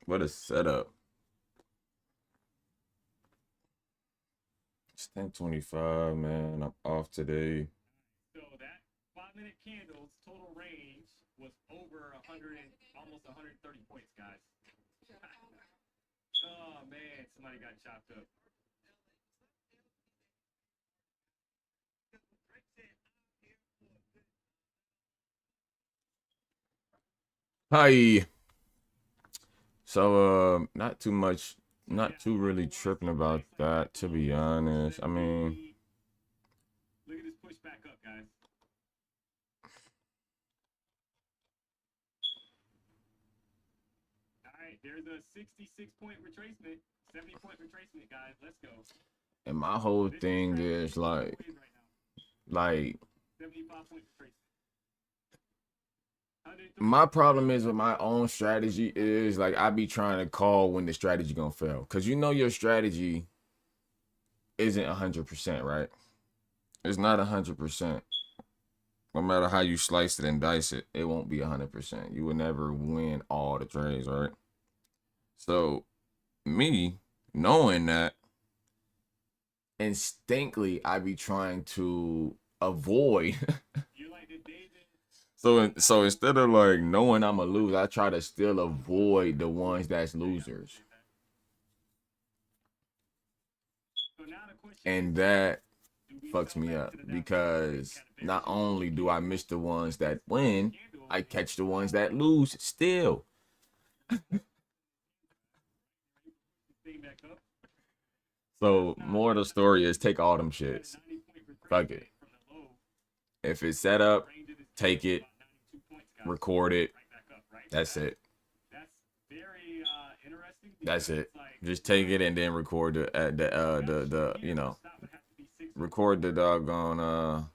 What a setup. It's 10:25, man. I'm off today. So that 5-minute candle's total range was over 100 and almost 130 points, guys. Oh man, somebody got chopped up. Hi. So not too much, not too really tripping about that, to be honest. I mean, look at this push back up, guys. there's a 66-point retracement, 70-point retracement, guys. Let's go. And my whole This thing tracking is both like, ways right now. 75-point retracement. my problem is with my own strategy is like I be trying to call when the strategy gonna fail, cause you know your strategy isn't 100%, right? It's not 100%. No matter how you slice it and dice it, it won't be 100%. You will never win all the trades, right? So me knowing that, instinctively I be trying to avoid. You like the David? So instead of like knowing I'm gonna lose, I try to still avoid the ones that's losers. So now the question And is, that do we fucks sell me back up to the NASDAQ because kind of not bearish only do I miss the ones that win, candle I catch the ones that lose still. thing back up? So more of the story is take all them shits. 90-point Fuck it. retracement from the low. If it's set up, Range of this take candle it, about 92 points, guys. record it. Right back up, right? That's it. That's very interesting. That's because it. it's like, Just take it and then record the you know, stop would have to be 6 record the doggone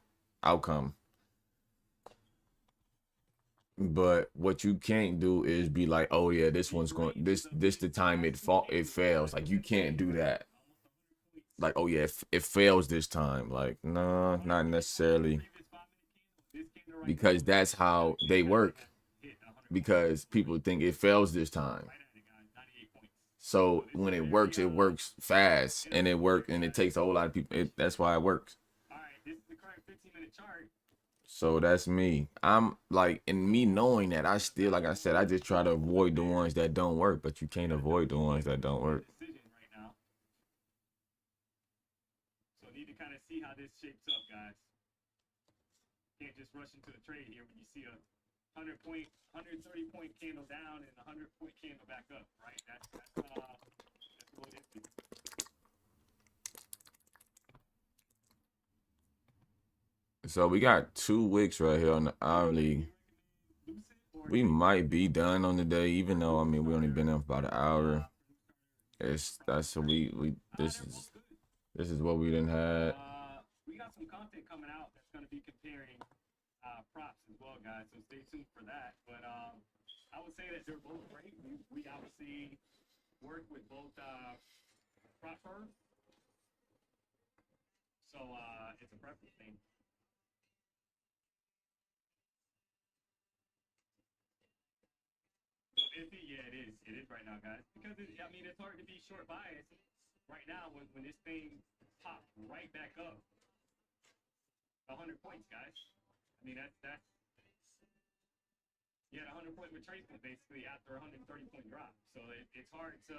outcome. But what you can't do is be like, oh yeah, this one's going this the time it fails. Like you can't do that. Like, oh yeah, it fails this time. Like, no, not necessarily. Because that's how they work. Because people think it fails this time. So when it works fast, and it takes a whole lot of people. That's why it works. All right, this is the current 15-minute chart. So that's me. I'm like, in me knowing that, I still, like I said, I just try to avoid the ones that don't work, but you can't avoid the ones that don't work. Decision right now. So need to kind of see how this shapes up, guys. Can't just rush into the trade here when you see a 130-point candle down and a 100-point candle back up, right? That's what it is. So we got 2 wicks right here on the hourly. We might be done on the day, even though, I mean, we only been up about an hour. This is what we done had. We got some content coming out that's going to be comparing props as well, guys. So stay tuned for that. But I would say that they're both great. We obviously work with both prop firms. So it's a preference thing. Yeah, it is. It is right now, guys. Because I mean, it's hard to be short bias right now when this thing popped right back up 100 points, guys. I mean, that's you had a 100-point retracement basically after a 130-point drop. So it's hard to.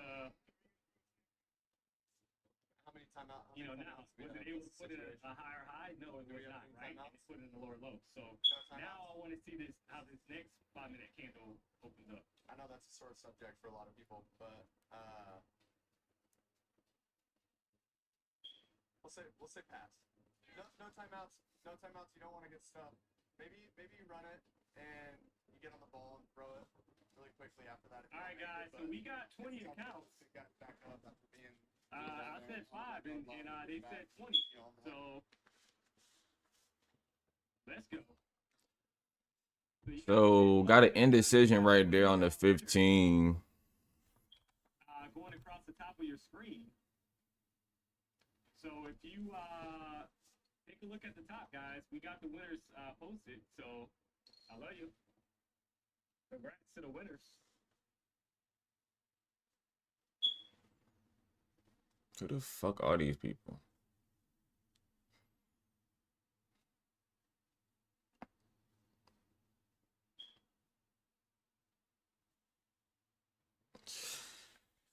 How many timeouts? You know, now was it able to put in a higher high? No, it was not, right? And it's put in a lower low. So now I want to see how this next 5-minute candle opens up. I know that's a sore subject for a lot of people, but we'll say pass. No timeouts. No timeouts. You don't want to get stuck. Maybe you run it and you get on the ball and throw it really quickly after that. All right, guys. So we got 20 accounts. It got back up after being. I said 5, and they said 20. So let's go. So got an indecision right there on the 15. Going across the top of your screen. So if you take a look at the top, guys, we got the winners posted. So I love you. Congrats to the winners. Who the fuck are these people?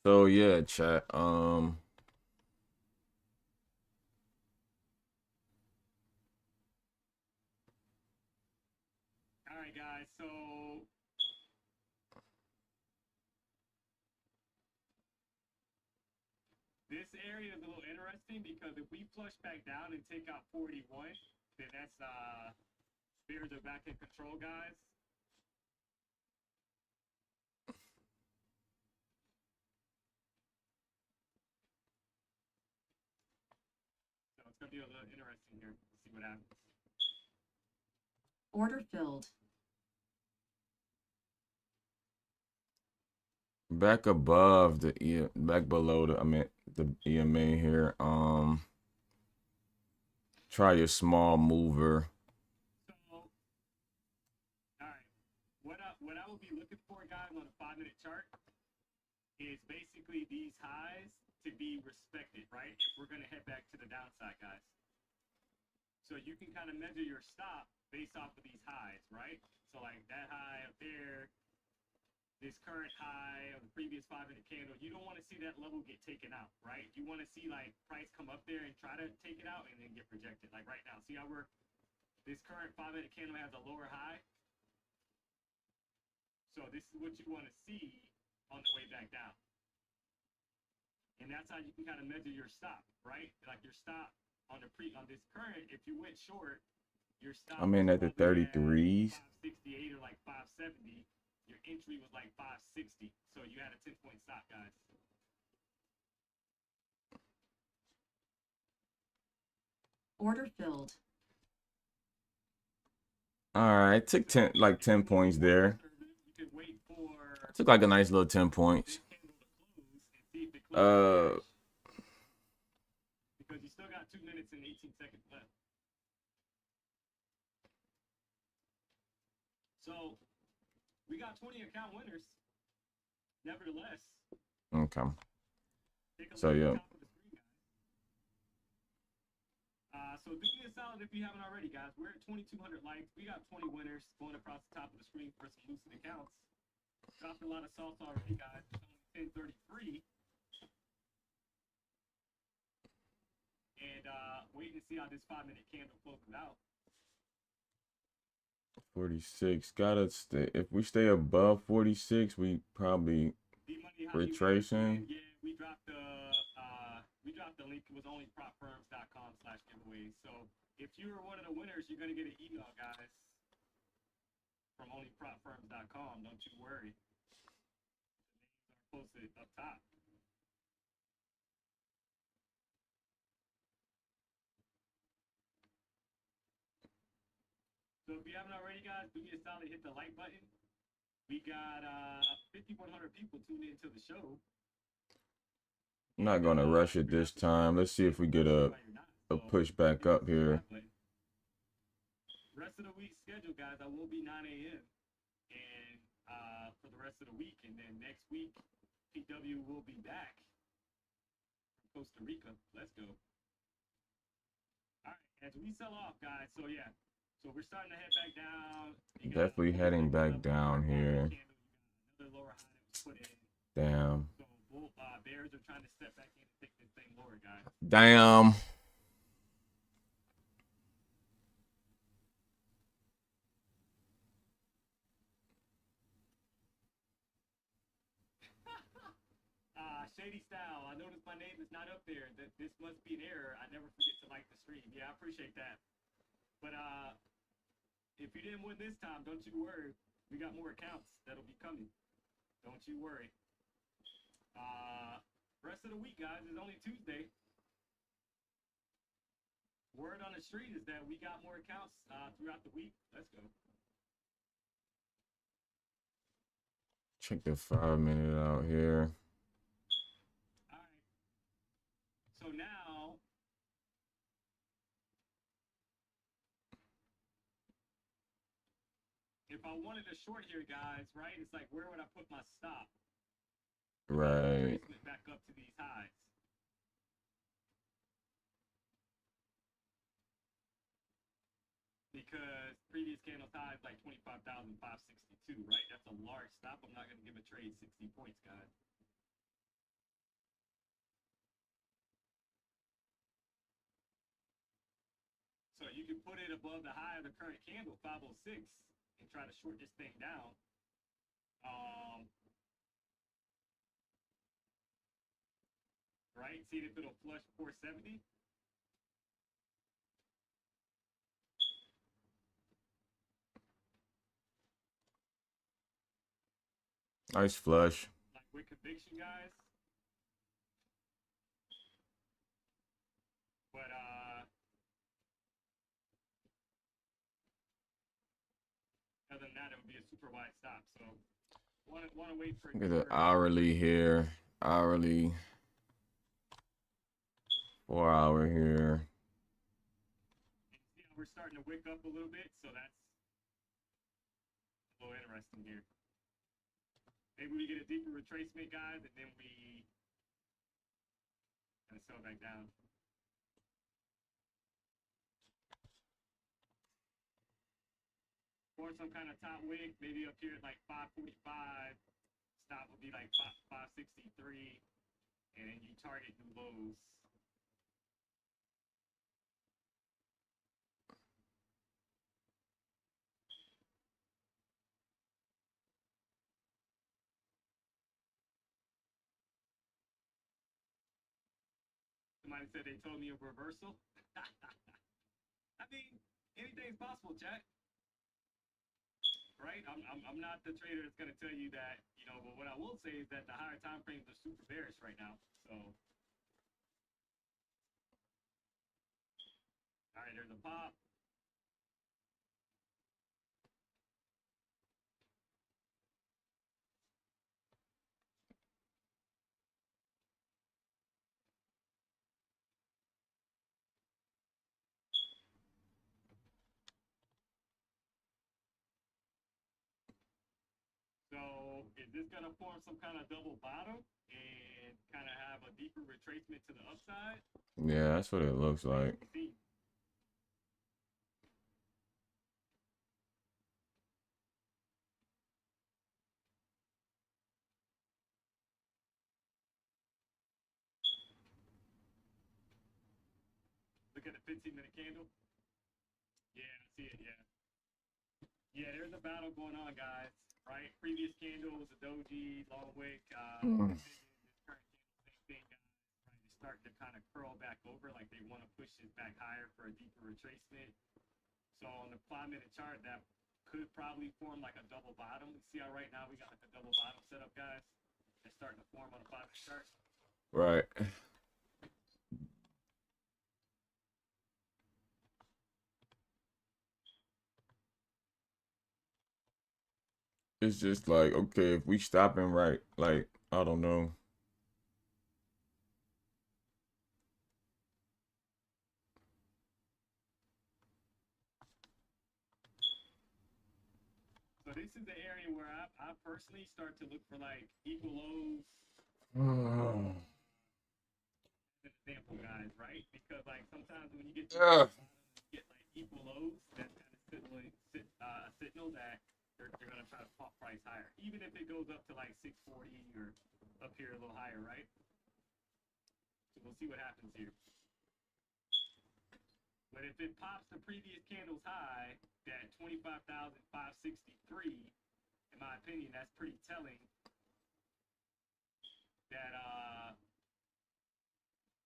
So yeah, chat. All right, guys. So this area is a little interesting because if we flush back down and take out 41, then that's bears are back in control, guys. gonna be a little interesting here. Let's see what happens. Order filled. Back above the back below the EMA here. Try your small mover. So, all right, what I would be looking for, guys, on a 5-minute chart is basically these highs to be respected, right? If we're gonna head back to the downside, guys. So you can kind of measure your stop based off of these highs, right? So like that high up there, this current high of the previous 5-minute candle, you don't want to see that level get taken out, right? You want to see like price come up there and try to take it out and then get rejected. Like right now, see how this current 5-minute candle has a lower high? So this is what you want to see on the way back down. And that's how you can kind of measure your stop, right? Like your stop on this current, if you went short, your stop I'm in at the 33s. 568 or like 570. Your entry was like 560, so you had a 10-point stop, guys. Order filled. All right, took 10 points there. You could wait for Took like a nice little 10 points. this candle to close and see if it closes because you still got 2 minutes and 18 seconds left. So we got 20 account winners. Nevertheless, Okay. take a So, look at yeah. the top of the screen, guys. So do me a solid if you haven't already, guys. We're at 2,200 likes. We got 20 winners going across the top of the screen for some lucid accounts. Dropped a lot of sauce already, guys. It's only 10:33. And waiting to see how this 5-minute candle closes out. 46. Gotta stay. If we stay above 46, we probably D-Money, how you retracing. doing? Yeah, we dropped the link. It was only propfirms.com/giveaways. So if you were one of the winners, you're gonna get an email, guys, from onlypropfirms.com. Don't you worry. The names are posted up top. So if you haven't already, guys, do me a solid, hit the like button. We got 5,100 people tuned into the show. I'm not gonna rush it this time. Let's see if we get a push back up here. Rest of the week schedule, guys, I will be 9 a.m. and for the rest of the week, and then next week PW will be back from Costa Rica. Let's go. All right, as we sell off, guys. So yeah, so we're starting to head back down. Definitely heading back down here. Another lower high that was put in. Damn. So Bears are trying to step back in and take this thing lower, guys. Damn. Shady Style, I noticed my name is not up there. This must be an error. I never forget to like the stream. Yeah, I appreciate that. But if you didn't win this time, don't you worry. We got more accounts that'll be coming. Don't you worry. Rest of the week, guys, is only Tuesday. Word on the street is that we got more accounts throughout the week. Let's go. Check the 5-minute out here. All right. So now, if I wanted a short here, guys, right? It's like, where would I put my stop? Right. Back up to these highs. Because previous candle high is like 25,562, right? That's a large stop. I'm not going to give a trade 60 points, guys. So you can put it above the high of the current candle, 506, and try to short this thing down. Right? See if it'll flush 470. Nice flush. Like with conviction, guys. But Other than that, it would be a super wide stop. So want to wait for. Look at the hourly here. Hourly. 4 hour here. See how we're starting to wick up a little bit, so that's a little interesting here. Maybe we get a deeper retracement, guys, and then we kind of sell back down. Or some kind of top wick, maybe up here at like 545. Stop would be like 563, and then you target new lows. Somebody said they told me a reversal. I mean, anything's possible, Jack. Right? I'm not the trader that's gonna tell you that, you know, but what I will say is that the higher time frames are super bearish right now. So all right, there's a pop. So is this gonna form some kind of double bottom and kind of have a deeper retracement to the upside? Yeah, that's what it looks like. See. Look at the 15-minute candle. Yeah, I see it. Yeah. Yeah, there's a battle going on, guys. Right? Previous candle was a doji, long wick. This current candle, same thing, guys. Right? It's starting to kind of curl back over, like they want to push it back higher for a deeper retracement. So on the 5-minute chart, that could probably form like a double bottom. See how right now we got like a double bottom set up, guys? It's starting to form on the 5-minute chart. Right. It's just like, okay, if we stopping right, like, I don't know. So this is the area where I personally start to look for like equal lows. An example, guys, right? Because like sometimes when you get like equal lows, that's kind of a signal that they're gonna try to pump price higher, even if it goes up to like 640 or up here a little higher, right? So we'll see what happens here. But if it pops the previous candle's high, that 25,563, in my opinion, that's pretty telling that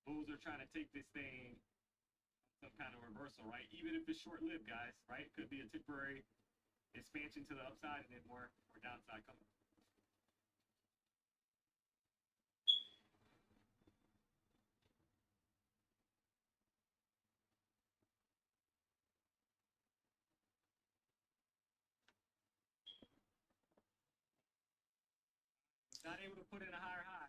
bulls are trying to take this thing some kind of reversal, right? Even if it's short-lived, guys, right? Could be a temporary expansion to the upside and then more downside coming. Not able to put in a higher high.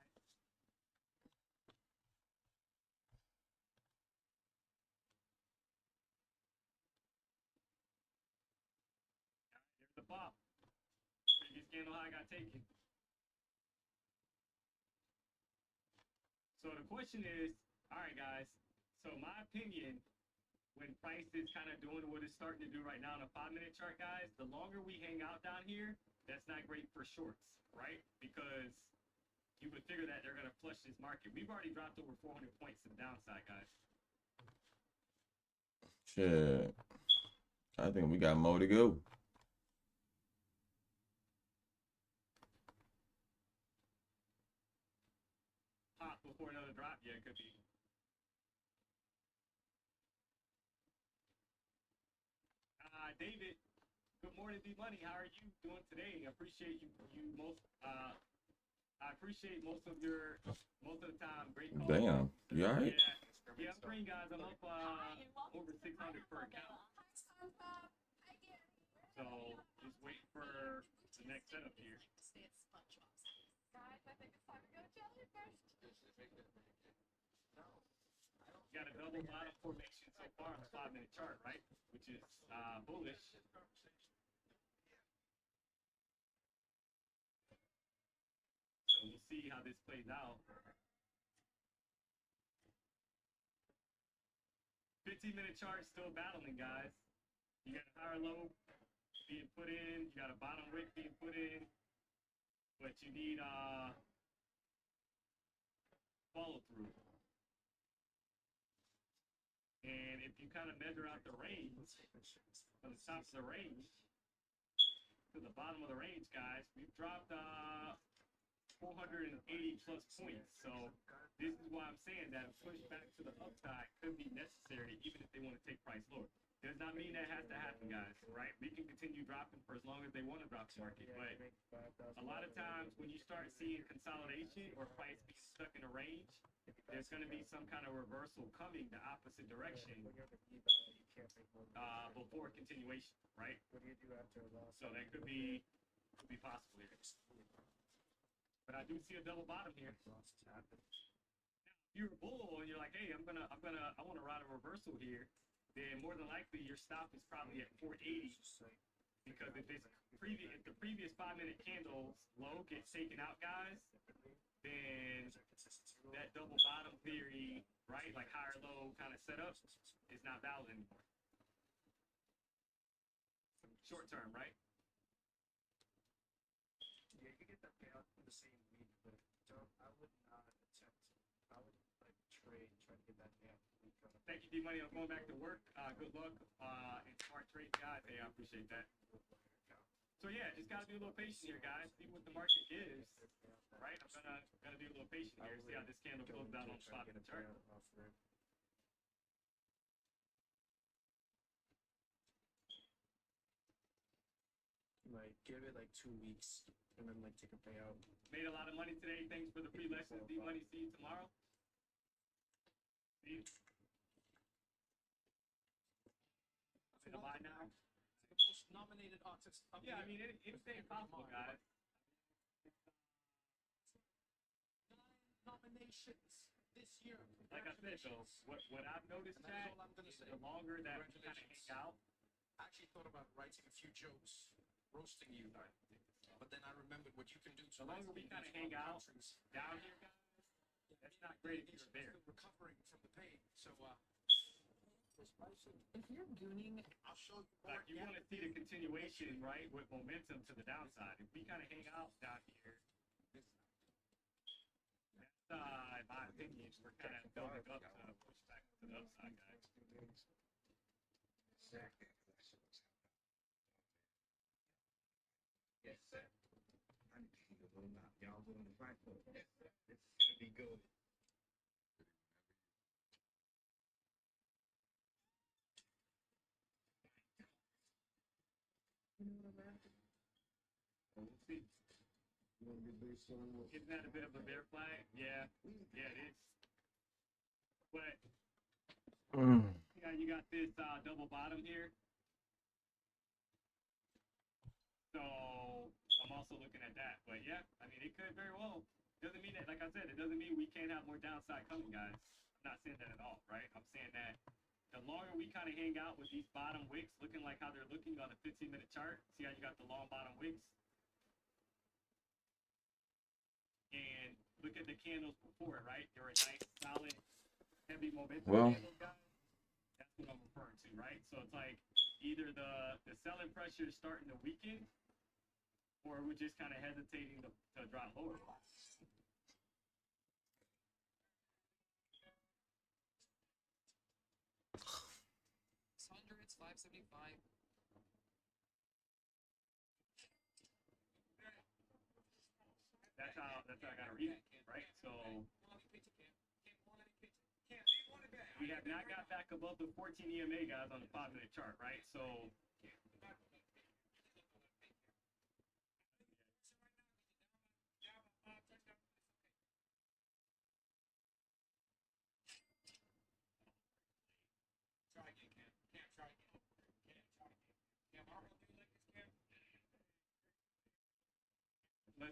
There's the pop. Previous candle high got taken. So the question is, all right, guys. So my opinion, when price is kind of doing what it's starting to do right now on a 5-minute chart, guys, the longer we hang out down here, that's not great for shorts, right? Because you would figure that they're going to flush this market. We've already dropped over 400 points to the downside, guys. Shit. I think we got more to go. Pop before another drop? Yeah, it could be. David, good morning, D Money. How are you doing today? I appreciate you most. I appreciate most of the time. Great call. Damn. You all right? Yeah, I'm green, guys. I'm up over 600 per account. So just waiting setup here. Stay at SpongeBob. Guys, I think it's time to go jellyfish. You got a double bottom formation so far on the 5-minute chart, right? Which is bullish. So we'll see how this plays out. 15-minute chart still battling, guys. You got a higher low being put in. You got a bottom wick being put in. But you need follow through. And if you kind of measure out the range, from the top of the range to the bottom of the range, guys, we've dropped 480 plus points. So this is why I'm saying that a push back to the upside could be necessary, even if they want to take price lower. Does not mean that has to happen, guys, right? We can continue dropping for as long as they want to drop the market. But a lot of times when you start seeing consolidation or price being stuck in a range, there's going to be some kind of reversal coming the opposite direction before continuation, right? So that could be possible here. But I do see a double bottom here. Now, if you're a bull and you're like, hey, I want to ride a reversal here, then more than likely your stop is probably at 480. Because if the previous 5-minute candles low gets taken out, guys, then that double bottom theory, right, like higher low kind of setup, is not valid anymore. Short term, right? Yeah, you get that payout in the same week, but I would not attempt. I would like trade, try to get that payout the week of. Thank you, D-Money. I'm going back to work. Good luck and smart trade, guys. Hey, I appreciate that. So yeah, just gotta be a little patient here, guys. See what the market is, right? I'm gonna be a little patient here. See how this candle closes out on the 5-minute chart. Like give it like 2 weeks and then like take a payout. Made a lot of money today. Thanks for the free lessons, D-Money. See you tomorrow. See you. I'm gonna buy now. The most nominated artist of Yeah, I the mean, year. anything possible, guys. 9 nominations this year. Like I said, though, what I've noticed, And that's Chad, all I'm gonna is say. the longer that we kind of Congratulations. hang out, I actually thought about writing a few jokes, roasting you, but then I remembered what you can do. the longer we kind of hang out down here, guys, that's not great if you're there. Still recovering from the pain, so If you're gooning, I'll show you. Like, you want to see the continuation, right, with momentum to the downside. If we kind of hang out down here, that's, in my opinion, we're kind of building up to push back to the upside, guys. Yes, sir. I need to heat a little now. Y'all willing to fight for it? Yes, sir. This is gonna be good. You know what I'm after? We'll see. You wanna get big son? Isn't that a bit of a bear flag? Yeah, it is. But you got this double bottom here. So I'm also looking at that. But yeah, I mean, it could very well. Doesn't mean that, like I said, it doesn't mean we can't have more downside coming, guys. I'm not saying that at all, right? I'm saying that the longer we kind of hang out with these bottom wicks looking like how they're looking on a 15-minute chart, see how you got the long bottom wicks? And look at the candles before it, right? They were a nice, solid, heavy momentum candles, guys. That's what I'm referring to, right? So it's like either the selling pressure is starting to weaken, or we're just kind of hesitating to drop lower. Hundreds, 575. That's how I gotta read it, right? So we have not got back above the 14 EMA, guys, on the 5-minute chart, right? So Try again, Cam. Cam, try again. Cam, try again. Cam, how about you like this, Cam?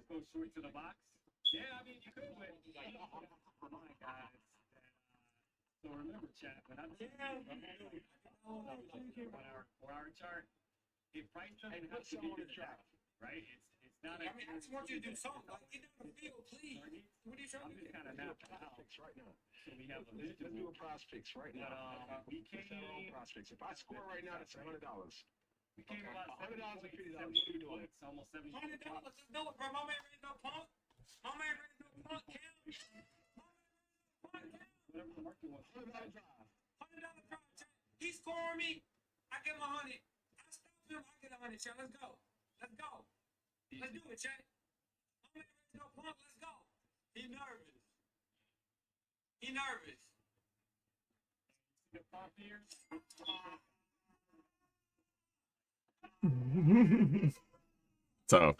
just go short to the box. Yeah, I mean, you could put my guys. So remember, chat, when I'm on our 4-hour chart, if price doesn't have to be exact, right? It's not. I mean, I just want you to do something. Like, get down the field, please. What are you trying I'm to just do? kind of napping out. Right now. So we have a Let's do visual. a prospects right But now. we Let's have our own came. prospects. If I score right now, that's $100. We came Okay. about $100 and $50. 70 What are we doing? points, almost 70 $100. points. Let's do it, bro. My man raised no punk. My man raised no punk. Cam. Whatever the market wants. $100 drive. $100 project. He scored me. I give him 100. I stop him. I get 100. Chat. Let's go. Let's go. Let's do it, chat. My man raised no punk. Let's go. He nervous. He nervous. The pop here. Tough.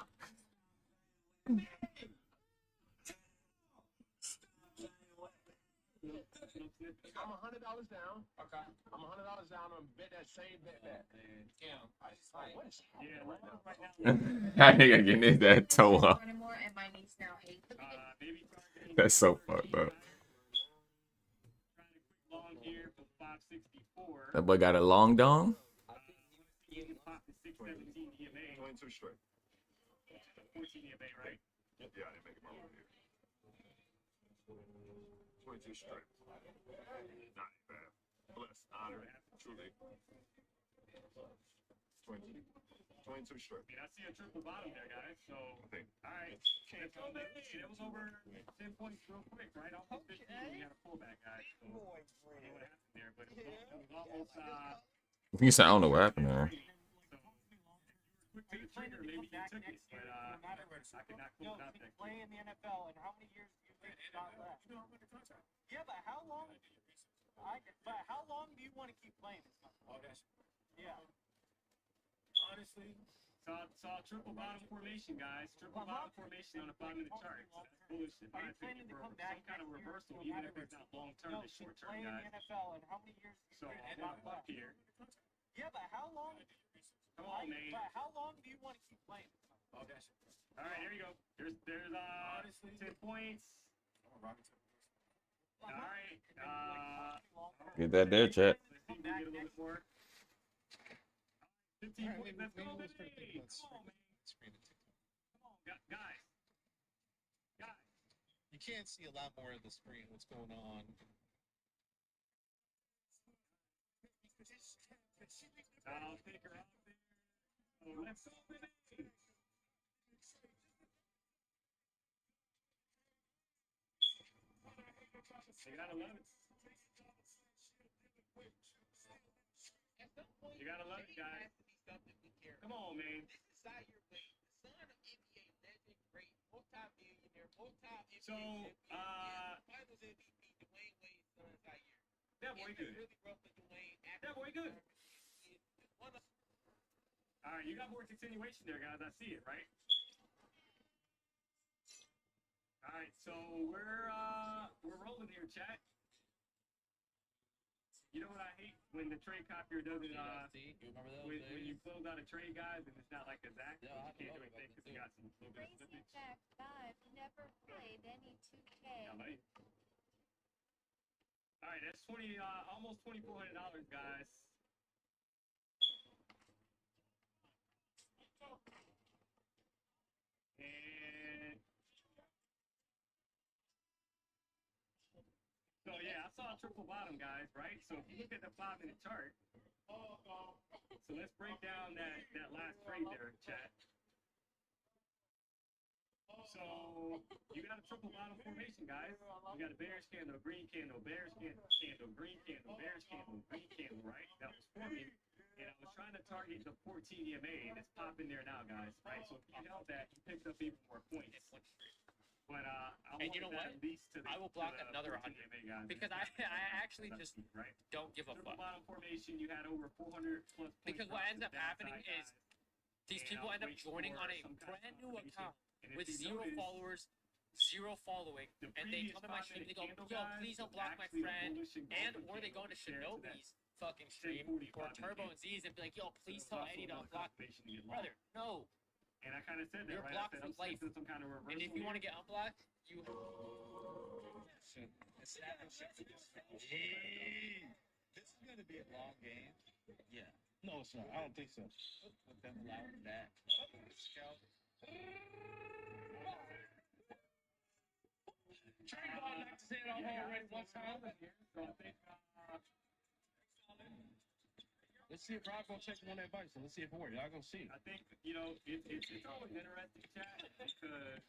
I'm $100 down. Okay. I'm $100 down on bet that same bet back. Cam. I just like. What is Yeah, happening right now? That nigga getting his that toe up. Anymore, and my niece now hates the Maybe targeting. That's so fucked up. Trying to quick long here for 564. That boy got a long dong. You can pop the 617 EMA. 22 straight. 14 EMA, right? Yeah, I didn't make it my way here. 22 straight. Not bad. Bless, honor, truly. 22 straight. I mean, I see a triple bottom there, guys. So, I think. all right. Let's go, baby. It was over 10 points real quick, right? Almost 15. We had a pullback, guys. So, I don't know what happened there, but it was almost. You said I don't know what happened there. Quick to the trigger, maybe you took it, but I could not pull it out there. Play in the NFL, and how many years do you think you got left? Yeah, but how long? But how long do you want to keep playing this stuff? Yeah. Honestly, saw triple bottom formation, guys. Triple bottom formation on a 5-minute chart. That's bullish in my opinion for some kind of reversal, even if it's not long term, it's short term, Play in guys. the NFL, and how many years do you So think I'll you got walk up left? here. Yeah, but how long? Come on, man. But how long do you want to keep playing this stuff? All right, here we go. There's 10 points. All right. Get that there, chat. Let's see if we can get a little bit more. 15 points. Let's go, baby. Come on, man. Come on, guys. Guys. You can't see a lot more of the screen. What's going on? I'll take her out there. Oh, let's go, baby. You gotta love it. You gotta love it, guys. Come on, man. So, that boy good. That boy good. All right, you got more continuation there, guys. I see it, right? All right, so we're rolling here, chat. You know what I hate when the trade copier doesn't You remember those when days? you close out a trade, guys, and it's not like a Zach, Yeah, you I can't do know anything about because you got some little bit of Crazy slippage. Jack 5 never played any 2K. Yeah, mate. All right, that's almost $2,400, guys. And so yeah, I saw a triple bottom, guys. Right. So if you look at the 5-minute chart, so let's break down that last trade there, chat. So you got a triple bottom formation, guys. You got a bearish candle, green candle, bearish candle, green candle, bearish candle, green candle, right? That was forming. And I was trying to target the 14 EMA that's popping there now, guys, right? So if you held that, you picked up even more points. But I And you wanted know that what? at least to the I will block to the another 14 100 EMA, guys. because I actually That's just right. don't give a Triple fuck. bottom formation, you had over 400 plus points. Because what drops ends to up the happening downside, is guys. these And people I end up was joining waiting on a for some kind of brand new confirmation. account And if with you 0 notice, followers, 0 following, the and they previous come to my stream and they go, 5-minute candle, yo, guys, please don't was block my actually a friend, bullish and engulfing or they go to candle compared to that Shinobi's fucking stream 10:45 or minute Turbo candle. and Z's and be like, yo, please So tell it's Eddie also to another unblock me. confirmation to get long. Brother, no. And I kind of said that, You're right? I blocked said for I'm life. expecting some kind of reversal. And if you want to get unblocked, you Shit. It's snapping shit to this. Hey, this is gonna be a long game. Yeah. No, it's not. I don't think so. With them allowing that. Scout. Trey Ball knocked his head off already one time. So I think, Let's see if Rob gonna take one advice. Let's see if it works. Y'all gonna see. I think, you know, it's always interesting, chat, because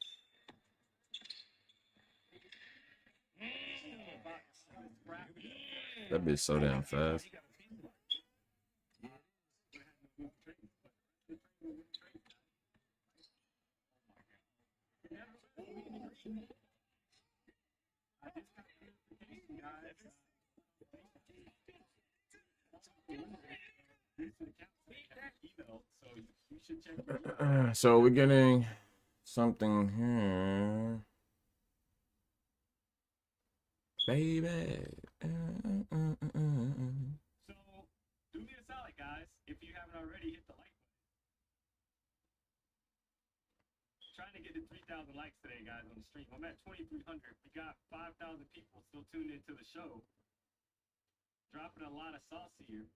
That bitch so damn fast. So we're getting something here, baby. So do me a solid, guys. If you haven't already, hit the like button. Trying to get to 3,000 likes today, guys, on the stream. I'm at 2,300. We got 5,000 people still tuned into the show. Dropping a lot of sauce here.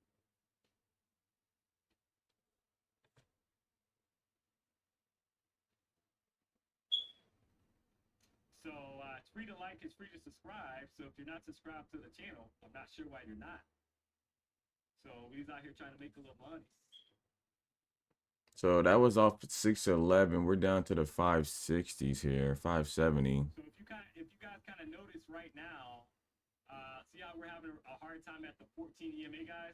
So it's free to like, it's free to subscribe. So if you're not subscribed to the channel, I'm not sure why you're not. So we's out here trying to make a little money. So that was off 611. We're down to the 560s here, 570. So if you guys kind of notice right now, see how we're having a hard time at the 14 EMA, guys?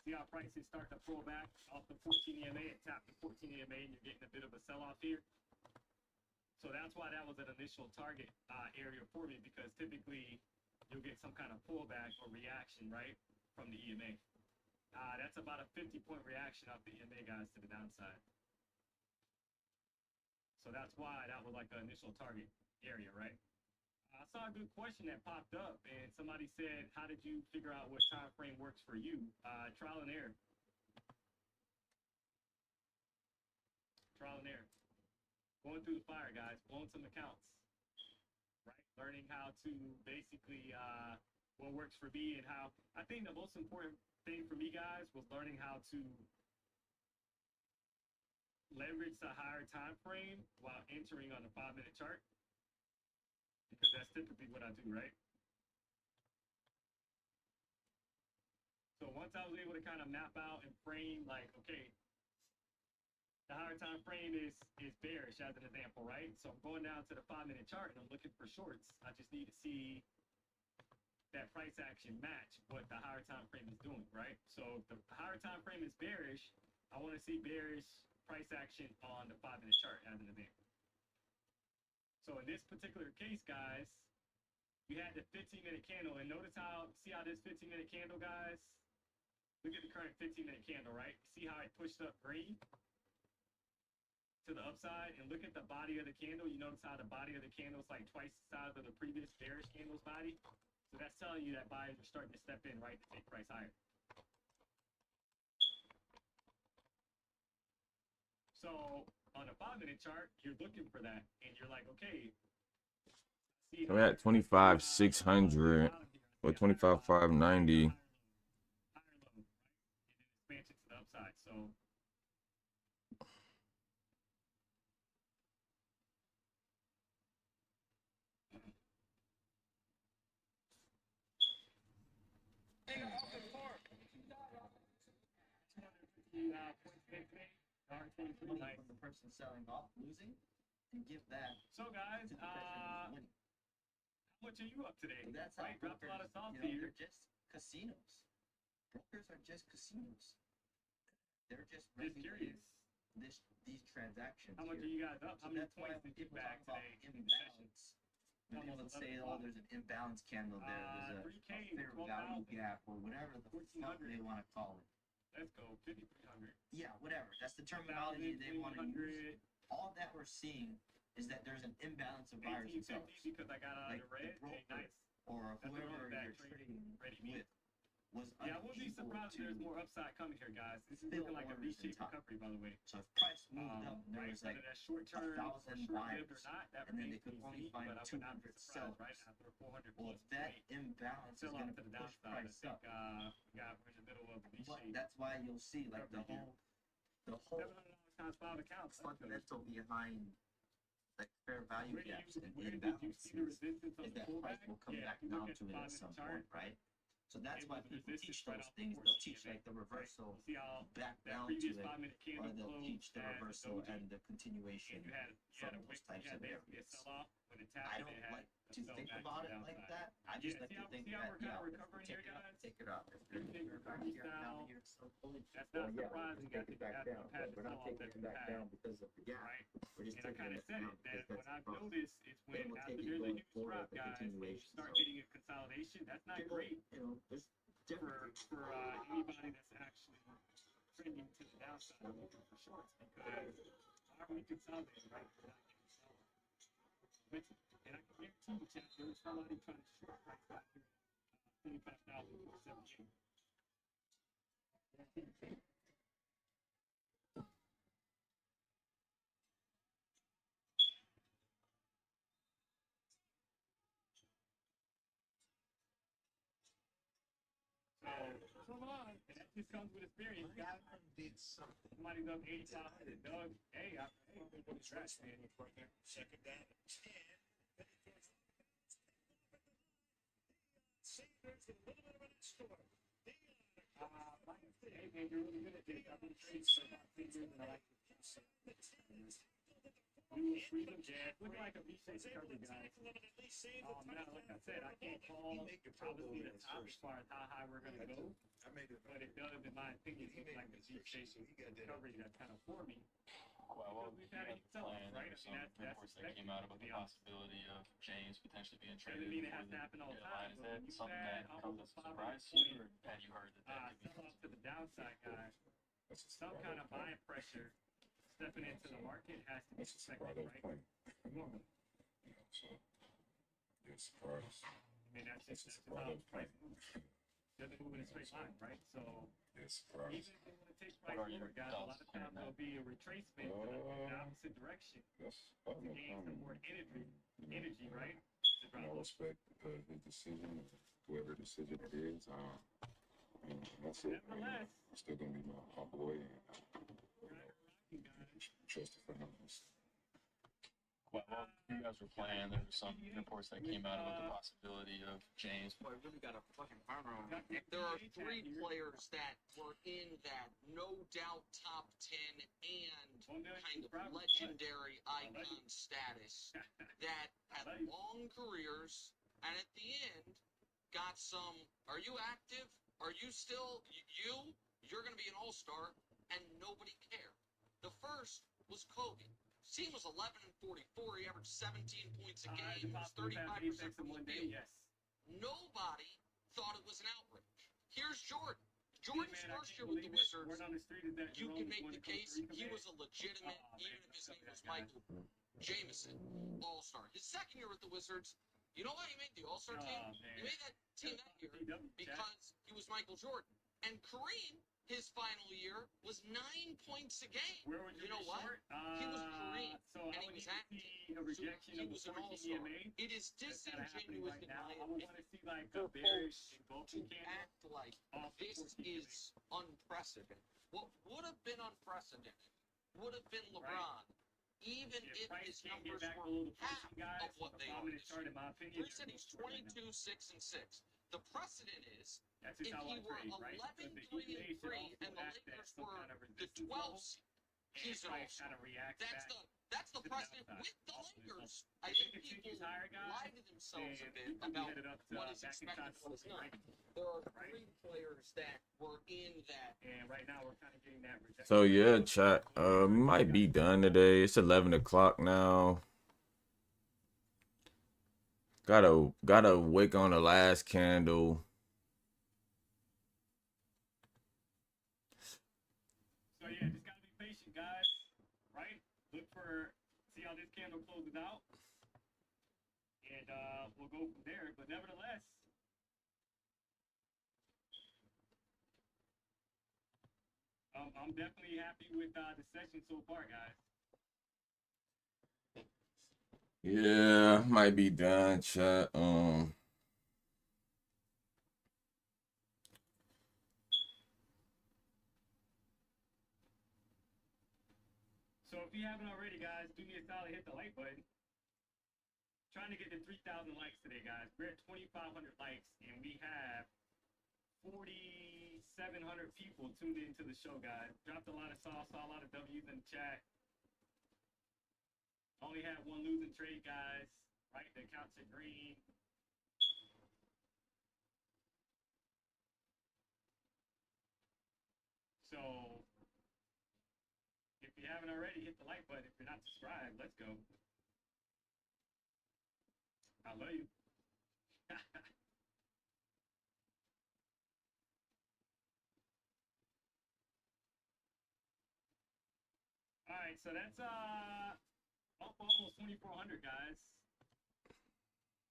See how prices start to pull back off the 14 EMA and tap the 14 EMA, and you're getting a bit of a sell-off here. So that's why that was an initial target area for me, because typically you'll get some kind of pullback or reaction, right, from the EMA. That's about a 50-point reaction off the EMA, guys, to the downside. So that's why that was like an initial target area, right? I saw a good question that popped up, and somebody said, how did you figure out what time frame works for you? Trial and error. Trial and error. Going through the fire, guys, blowing some accounts, right? Learning how to basically what works for me, and how I think the most important thing for me, guys, was learning how to leverage the higher time frame while entering on the 5-minute chart, because that's typically what I do, right? So once I was able to kind of map out and frame, like, okay, the higher time frame is bearish, as an example, right? So I'm going down to the 5-minute chart and I'm looking for shorts. I just need to see that price action match what the higher time frame is doing, right? So if the higher time frame is bearish, I want to see bearish price action on the 5-minute chart, as an example. So in this particular case, guys, we had the 15-minute candle, and notice see how this 15-minute candle, guys, look at the current 15-minute candle, right? See how it pushed up green to the upside, and look at the body of the candle. You notice how the body of the candle is like twice the size of the previous bearish candle's body. So that's telling you that buyers are starting to step in, right, to take price higher. So on a 5-minute chart, you're looking for that, and you're like, okay. We're at 25,600 or 25,590. Expansion to the upside. So From the person selling off losing and give that so guys, to the person who's winning. how much are you up today? So that's how Right, dropped a lot of sauce brokers, here. they're just casinos. Brokers are just casinos. They're just Just curious. these transactions. How much are here. you guys up? How So many that's why points when did you people back talk about today in the session? imbalance, people that say, oh, there's an imbalance candle there, there's a 3K, fair value 12,000. gap, or whatever the fuck 1,400. they want to call it. Let's go, 5,300. Yeah, whatever. That's the terminology they want to use. 1,200, All that we're seeing is that there's an imbalance of buyers and 1850 sellers. because I got out of Like the red. the Okay, broker nice. or That's whoever what that you're trade trading ready means. with was Yeah, I wouldn't be unable surprised if to there's more upside coming here, guys. This is fill looking like a orders and V-shaped top. recovery, by the way. So if price moved up and there Right, was like whether that's short term, 1,000 short-lived or buyers, not, that and then they remains could to be only seen, find but I would not be 200 surprised, right, sellers. after a 400 Well, plus that point imbalance is sell going off to to the push downside. I price think up. we're in the middle of a But V-shape. that's why you'll see like the recovery here. whole $700 times 5 accounts. fundamental behind like fair value Where gaps and did you imbalances see the resistance on is the that pullback? price will come Yeah, back if you look down at to the it at 5-minute some chart, point, right? So that's it why was people resistance teach right those off things. the They'll 4 teach like the right? reversal You see how back that down previous to it, 5-minute or candle they'll closed teach the as a reversal doji, and the continuation and you had from a those wick, types you of had basically a areas. sell-off when it tapped I it, don't it had like a to sell think back about to it the like downside. that. I just Yeah, like see to how- think see how that, we're kinda yeah, if recovering we here, guys? take it up. If Everything we're back here down. down here so bullish, That's well, not yeah, surprising we'll take after it back after down. we've had But the we're not sell-off taking that it we've back had, down because of the gap. right? We're just And I taking kind it of said down it, because that what that's I've the problem. noticed is Then when we'll after take it there's a going huge forward drop, with the guys, and you continuation. start So getting a consolidation, that's not people, great you know, there's different. for anybody that's actually trending to the downside or looking for shorts, because why are we consolidating, right? We're not getting sell. And I can guarantee you, Chad, there was somebody trying to short price out here at 25,478. So, come on. And that just comes with experience, guys. Did something. Somebody's up 8,500. Doug, hey, what is that, man? Second down and 10. Sanders with a little bit of an escort. Hey, man, you're really good at this. I've been trading for about 10 years, and I like this. New freedom jazz. Looking like a V-shaped recovery, guys. Now, like I said, I can't call obviously the top as far as how high we're going to go, but it does, in my opinion, look like a V-shaped recovery that's kind of forming. Well, We've we had had a sell-off, planned, right? there were some That's reports that expected, came out about to be the honest. possibility of James potentially being Doesn't traded mean it before has to happen all the deadline. time, Is but when that you've something had that comes almost as a 500 surprise to you, or points, had you heard that that could be sell off to the downside, guys, some kind of buying pressure stepping into the market has to be expected, right? Normally. So, you're surprised. I mean, that's just how price moves. Doesn't move in a straight line, right? So You're even surprised. if you want to take price What are your forward, guys, a lot thoughts of times on that? there'll be a retracement in the opposite direction That's to gain some more energy, right? To And I drop. respect his decision, whoever decision it is. And that's it. Nevertheless, Still gonna be my boy, and rocking, guys. trust it for him. Well, you guys were playing, there were some reports that came out about the possibility of James. Boy, I really got a fucking burner on me. There are 3 players that were in that no doubt top 10 and kind of legendary icon status that had long careers and at the end got some, are you active? Are you still, you're going to be an all-star, and nobody cared. The first was Kobe. His team was 11-44. He averaged 17 points a game. He was 35% from the field. Yes. Nobody thought it was an outrage. Here's Jordan. Hey, Jordan's man, I first can't year with the believe it. Wizards, Word on the street is that you Jerome can is make going the to case Costa Rica, he man. was a legitimate, Oh, man, even if his what's up name with was that guy? Michael Jameson, all-star. His second year with the Wizards, you know why he made the all-star team? Oh, He man. made that team that year PW, Chad. because he was Michael Jordan. And Kareem, his final year, was 9 points a game. Where would You know what? short? He was Kareem, So and I he would was need to active. see a rejection he of was the an 14 all-star. EMA. It is That's kind of happening disingenuous right in now. my I would opinion want to see like for a bearish folks to engulfing candle act like off the this 14 EMA. is unprecedented. What would have been unprecedented would have been LeBron, even If if price his can't get numbers back were below the half 14, guys, of what the they are prominent this chart, year. in my opinion, Bruce said he's they're going to 22, 6, and 6. The precedent is That's just if how he I were trade, right? 11, But the 3, EMA and should 3, also and the act at Lakers some were kind of the resistance 12th level, seed. and He's an price all-star. kind of reacts That's back. the to the precedent downside. with the Lakers. I If it think people continues higher, guys, lie to themselves a then bit we could be about headed up to what is back expected inside and what is the not. right? There are Right. 3 players that were in that. And right now we're kind of getting that rejection. So yeah, chat. We might be done today. It's 11 o'clock now. Gotta wake on the last candle. So yeah, just gotta be patient, guys. Right? Look for, see how this candle closes out, and we'll go from there. But nevertheless, I'm definitely happy with the session so far, guys. Yeah, might be done, chat. So if you haven't already, guys, do me a solid, hit the like button. Trying to get to 3,000 likes today, guys. We're at 2,500 likes, and we have 4,700 people tuned into the show, guys. Dropped a lot of sauce, saw a lot of W's in the chat. Only had one losing trade, guys. Right, the accounts are green. So if you haven't already, hit the like button. If you're not subscribed, let's go. I love you. All right, so that's up almost 2,400, guys,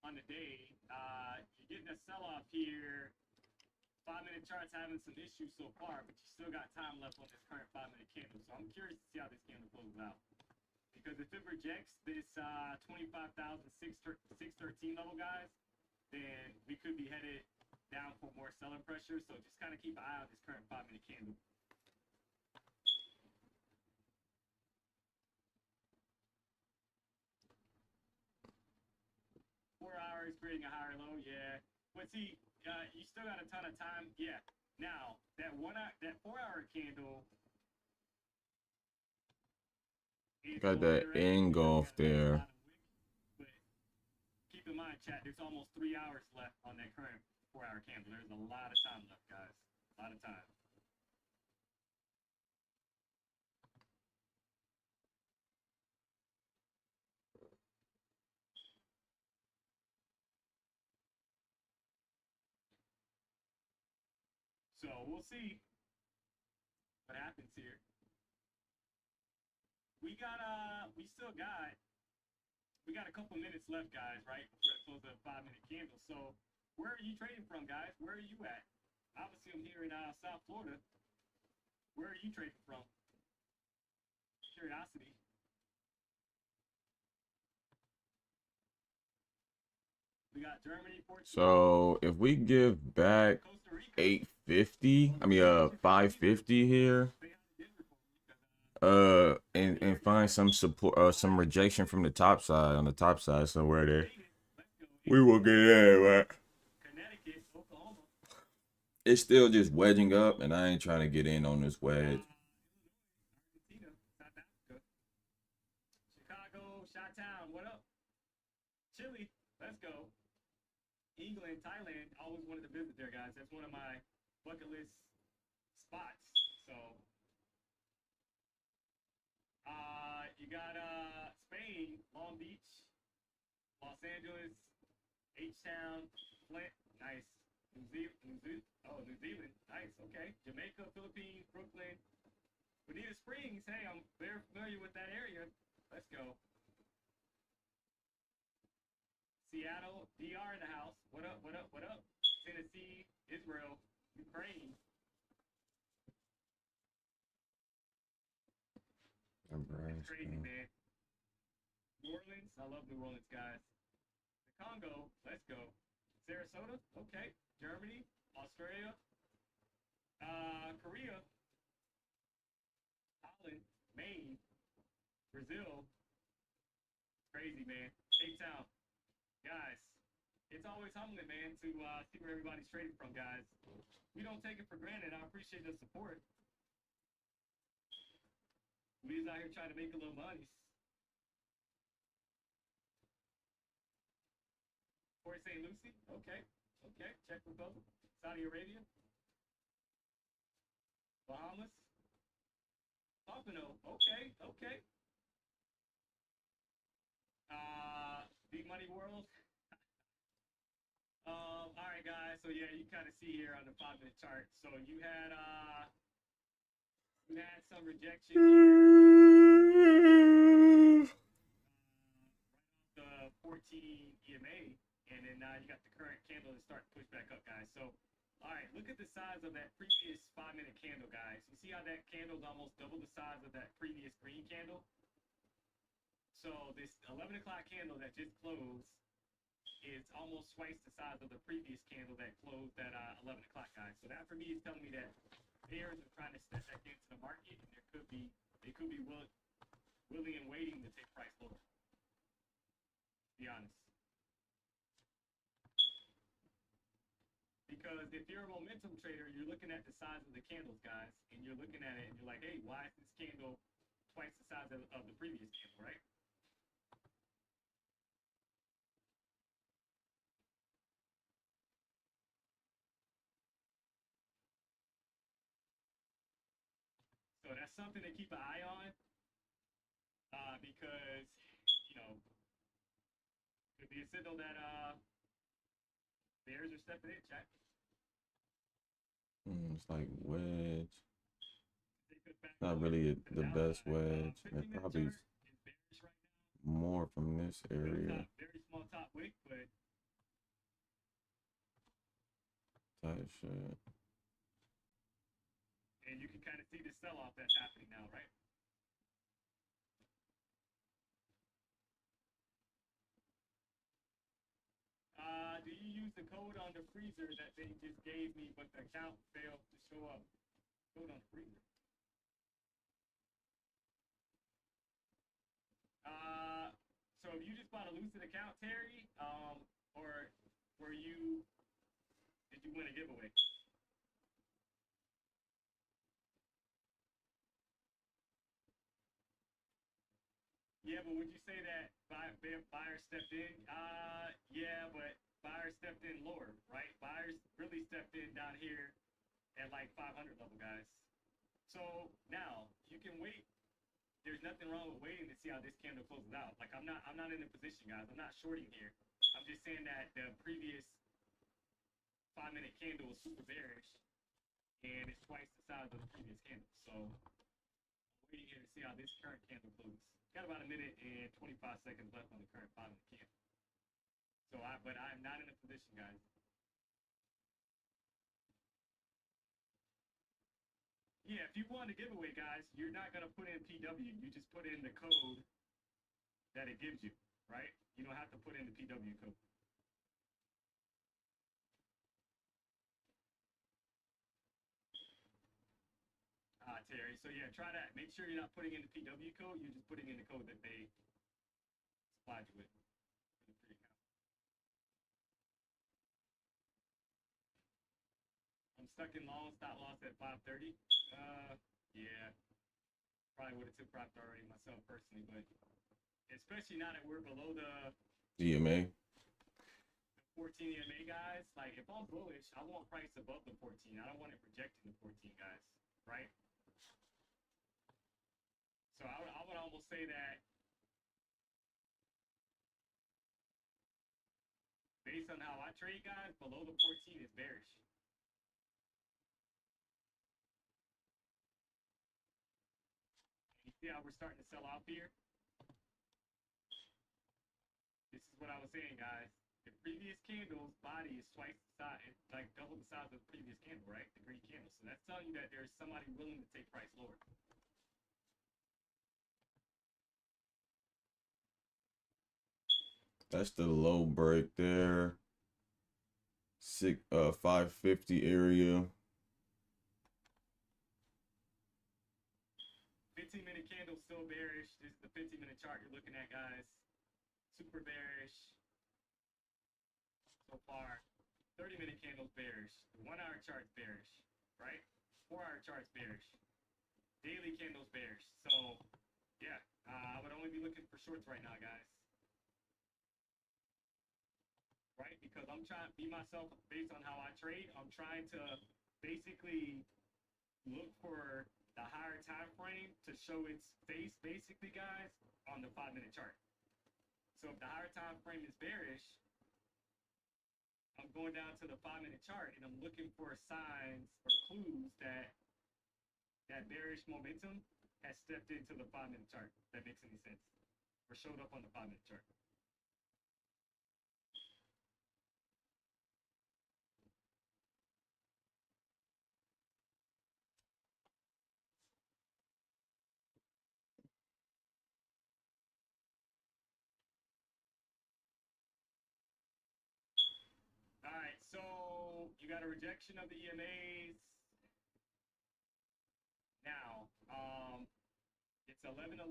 on the day. You're getting a sell-off here. 5-minute chart's having some issues so far, but you still got time left on this current 5-minute candle. So I'm curious to see how this candle closes out. Because if it rejects this 25,613 level, guys, then we could be headed down for more seller pressure. So just kind of keep an eye on this current 5-minute candle. Hours creating a higher low, yeah. But see, you still got a ton of time, yeah. Now that 4-hour candle Got that engulf there. But keep in mind, chat, there's almost 3 hours left on that current 4-hour candle. There's a lot of time left, guys. A lot of time. So we'll see what happens here. We got a couple minutes left, guys, right? Before it closes a 5-minute candle. So where are you trading from, guys? Where are you at? Obviously, I'm here in South Florida. Where are you trading from? Curiosity. We got Germany, Portugal. So if we give back 850, 550 here, and find some support, some rejection from the top side, on the top side somewhere there, we will get there, right? Connecticut, Oklahoma. It's still just wedging up, and I ain't trying to get in on this wedge. Argentina, South Africa. Chicago, Chi-Town, what up? Chile, let's go. England, Thailand, always wanted to visit there, guys. That's one of my bucket list spots. So, you got Spain, Long Beach, Los Angeles, H-Town, Flint, nice. New Zealand, nice, okay. Jamaica, Philippines, Brooklyn, Bonita Springs, hey, I'm very familiar with that area. Let's go. Seattle, DR in the house. What up, what up, what up? Tennessee, Israel, Ukraine. It's crazy, man. New Orleans, I love New Orleans, guys. The Congo, let's go. Sarasota, okay. Germany, Australia, Korea, Holland, Maine, Brazil. Crazy, man. Cape Town. Guys, it's always humbling, man, to see where everybody's trading from, guys. We don't take it for granted. I appreciate the support. We just out here trying to make a little money. Port St. Lucie, okay. Okay, Czech Republic, Saudi Arabia, Bahamas, Pompano, okay, okay. Big Money World. All right, guys. So yeah, you kind of see here on the 5-minute chart. So you had some rejection here. The 14 EMA, and then now you got the current candle to start to push back up, guys. So, all right, look at the size size of that previous 5-minute candle, guys. You see how that candle's almost double the size of that previous green candle? So this 11 o'clock candle that just closed is almost twice the size of the previous candle that closed at 11 o'clock, guys. So that for me is telling me that bears are trying to step back into the market, and they could be willing and waiting to take price lower. To be honest. Because if you're a momentum trader, you're looking at the size of the candles, guys, and you're looking at it and you're like, hey, why is this candle twice the size of the previous candle, right? So that's something to keep an eye on, because, you know, could be a signal that bears are stepping in, chat. It's like wedge. Not really the best wedge. It probably is more from this area. Very small top wick, but Type shit. and you can kind of see the sell-off that's happening now, right? Do you use the code on the freezer that they just gave me, but the account failed to show up? Code on the freezer. So if you just bought a Lucid account, Terry, or did you win a giveaway? Yeah, but would you say that buyer stepped in? Yeah, but buyers stepped in lower, right? Buyers really stepped in down here at like 500 level, guys. So now you can wait. There's nothing wrong with waiting to see how this candle closes out. Like I'm not in a position, guys. I'm not shorting here. I'm just saying that the previous 5-minute candle was super bearish, and it's twice the size of the previous candle. So I'm waiting here to see how this current candle closes. Got about a minute and 25 seconds left on the current 5-minute candle. So but I'm not in a position, guys. Yeah, if you won the giveaway, guys, you're not gonna put in PW. You just put in the code that it gives you, right? You don't have to put in the PW code. Terry. So yeah, try that. Make sure you're not putting in the PW code. You're just putting in the code that they supplied you with for the free account. I'm stuck in long stop loss at 530. Yeah, probably would have took profit already myself personally, but especially now that we're below the EMA. 14 EMA, guys. Like if I'm bullish, I want price above the 14. I don't want it rejecting the 14, guys. Right? So I would almost say that based on how I trade, guys, below the 14 is bearish. You see how we're starting to sell off here? This is what I was saying, guys. The previous candle's body is twice the size, it's like double the size of the previous candle, right? The green candle. So that's telling you that there's somebody willing to take price lower. That's the low break there. 550 area. 15-minute candle still bearish. This is the 15-minute chart you're looking at, guys. Super bearish so far. 30-minute candle's bearish. The 1-hour chart's bearish, right? 4-hour chart's bearish. Daily candle's bearish. So, yeah, I would only be looking for shorts right now, guys. Right? Because I'm trying to be myself based on how I trade. I'm trying to basically look for the higher time frame to show its face, basically, guys, on the 5-minute chart. So if the higher time frame is bearish, I'm going down to the 5-minute chart and I'm looking for signs or clues that that bearish momentum has stepped into the 5-minute chart. If that makes any sense, or showed up on the 5-minute chart. got a rejection of the EMAs. Now, it's 11:11.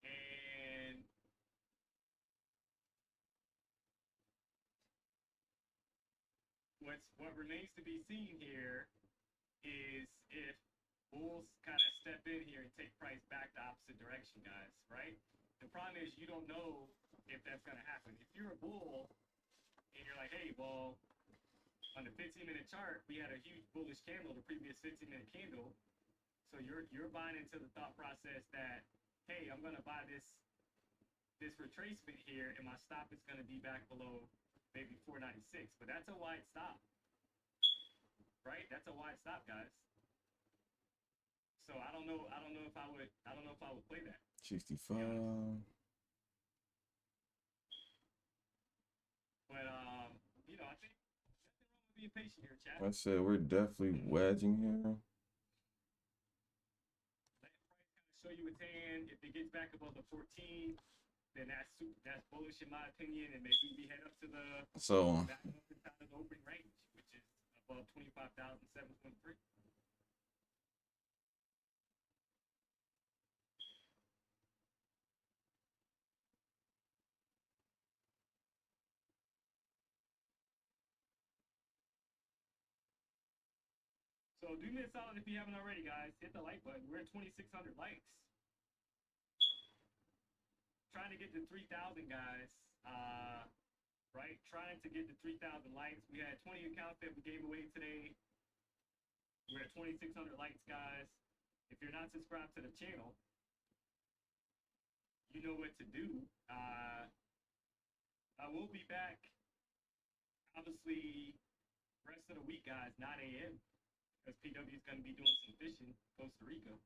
And what remains to be seen here is if bulls kind of step in here and take price back the opposite direction, guys, right? The problem is you don't know if that's going to happen. If you're a bull and you're like, hey, well, on the 15-minute chart, we had a huge bullish candle, the previous 15-minute candle. So you're buying into the thought process that, hey, I'm going to buy this retracement here, and my stop is going to be back below maybe 496. But that's a wide stop, right? That's a wide stop, guys. So I don't know if I would play that. 65. But you know, I think nothing wrong with being patient here, chat. I said we're definitely wedging here. Let price kind of show you its hand. If it gets back above the 14, then that's bullish in my opinion, and maybe we head up to the back up inside of the opening range, which is above 25,723. So do me a solid if you haven't already, guys. Hit the like button. We're at 2,600 likes. Trying to get to 3,000, guys. Right? Trying to get to 3,000 likes. We had 20 accounts that we gave away today. We're at 2,600 likes, guys. If you're not subscribed to the channel, you know what to do. I will be back, obviously, rest of the week, guys, 9 a.m. because PW is going to be doing some fishing in Costa Rica.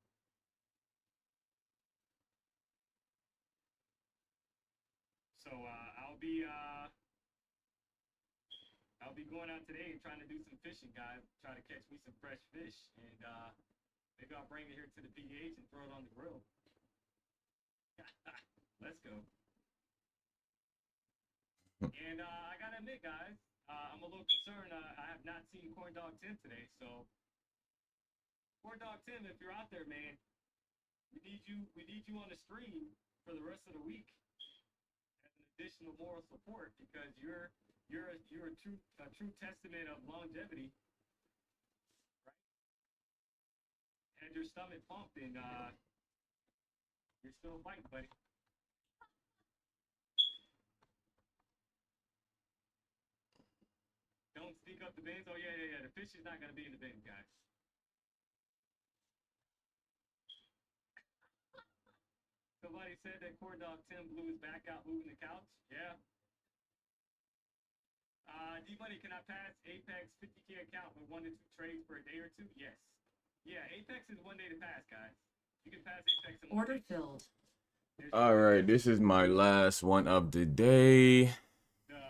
So I'll be going out today and trying to do some fishing, guys. Try to catch me some fresh fish, and maybe I'll bring it here to the PH and throw it on the grill. Let's go. And I gotta admit, guys, I'm a little concerned. I have not seen Corn Dog Tim today, so Corn Dog Tim, if you're out there, man, we need you on the stream for the rest of the week as an additional moral support, because you're a true testament of longevity, right? Had your stomach pumped, and you're still fighting, buddy. Don't sneak up the bins. Oh yeah. The fish is not gonna be in the bins, guys. Somebody said that Corn Dog Tim blew his back out moving the couch. Yeah. D-Money, can I pass Apex 50K account with 1 to 2 trades for a day or two? Yes. Yeah, Apex is 1 day to pass, guys. You can pass Apex in 1 Order day. filled. All right, this is my last one of the day. The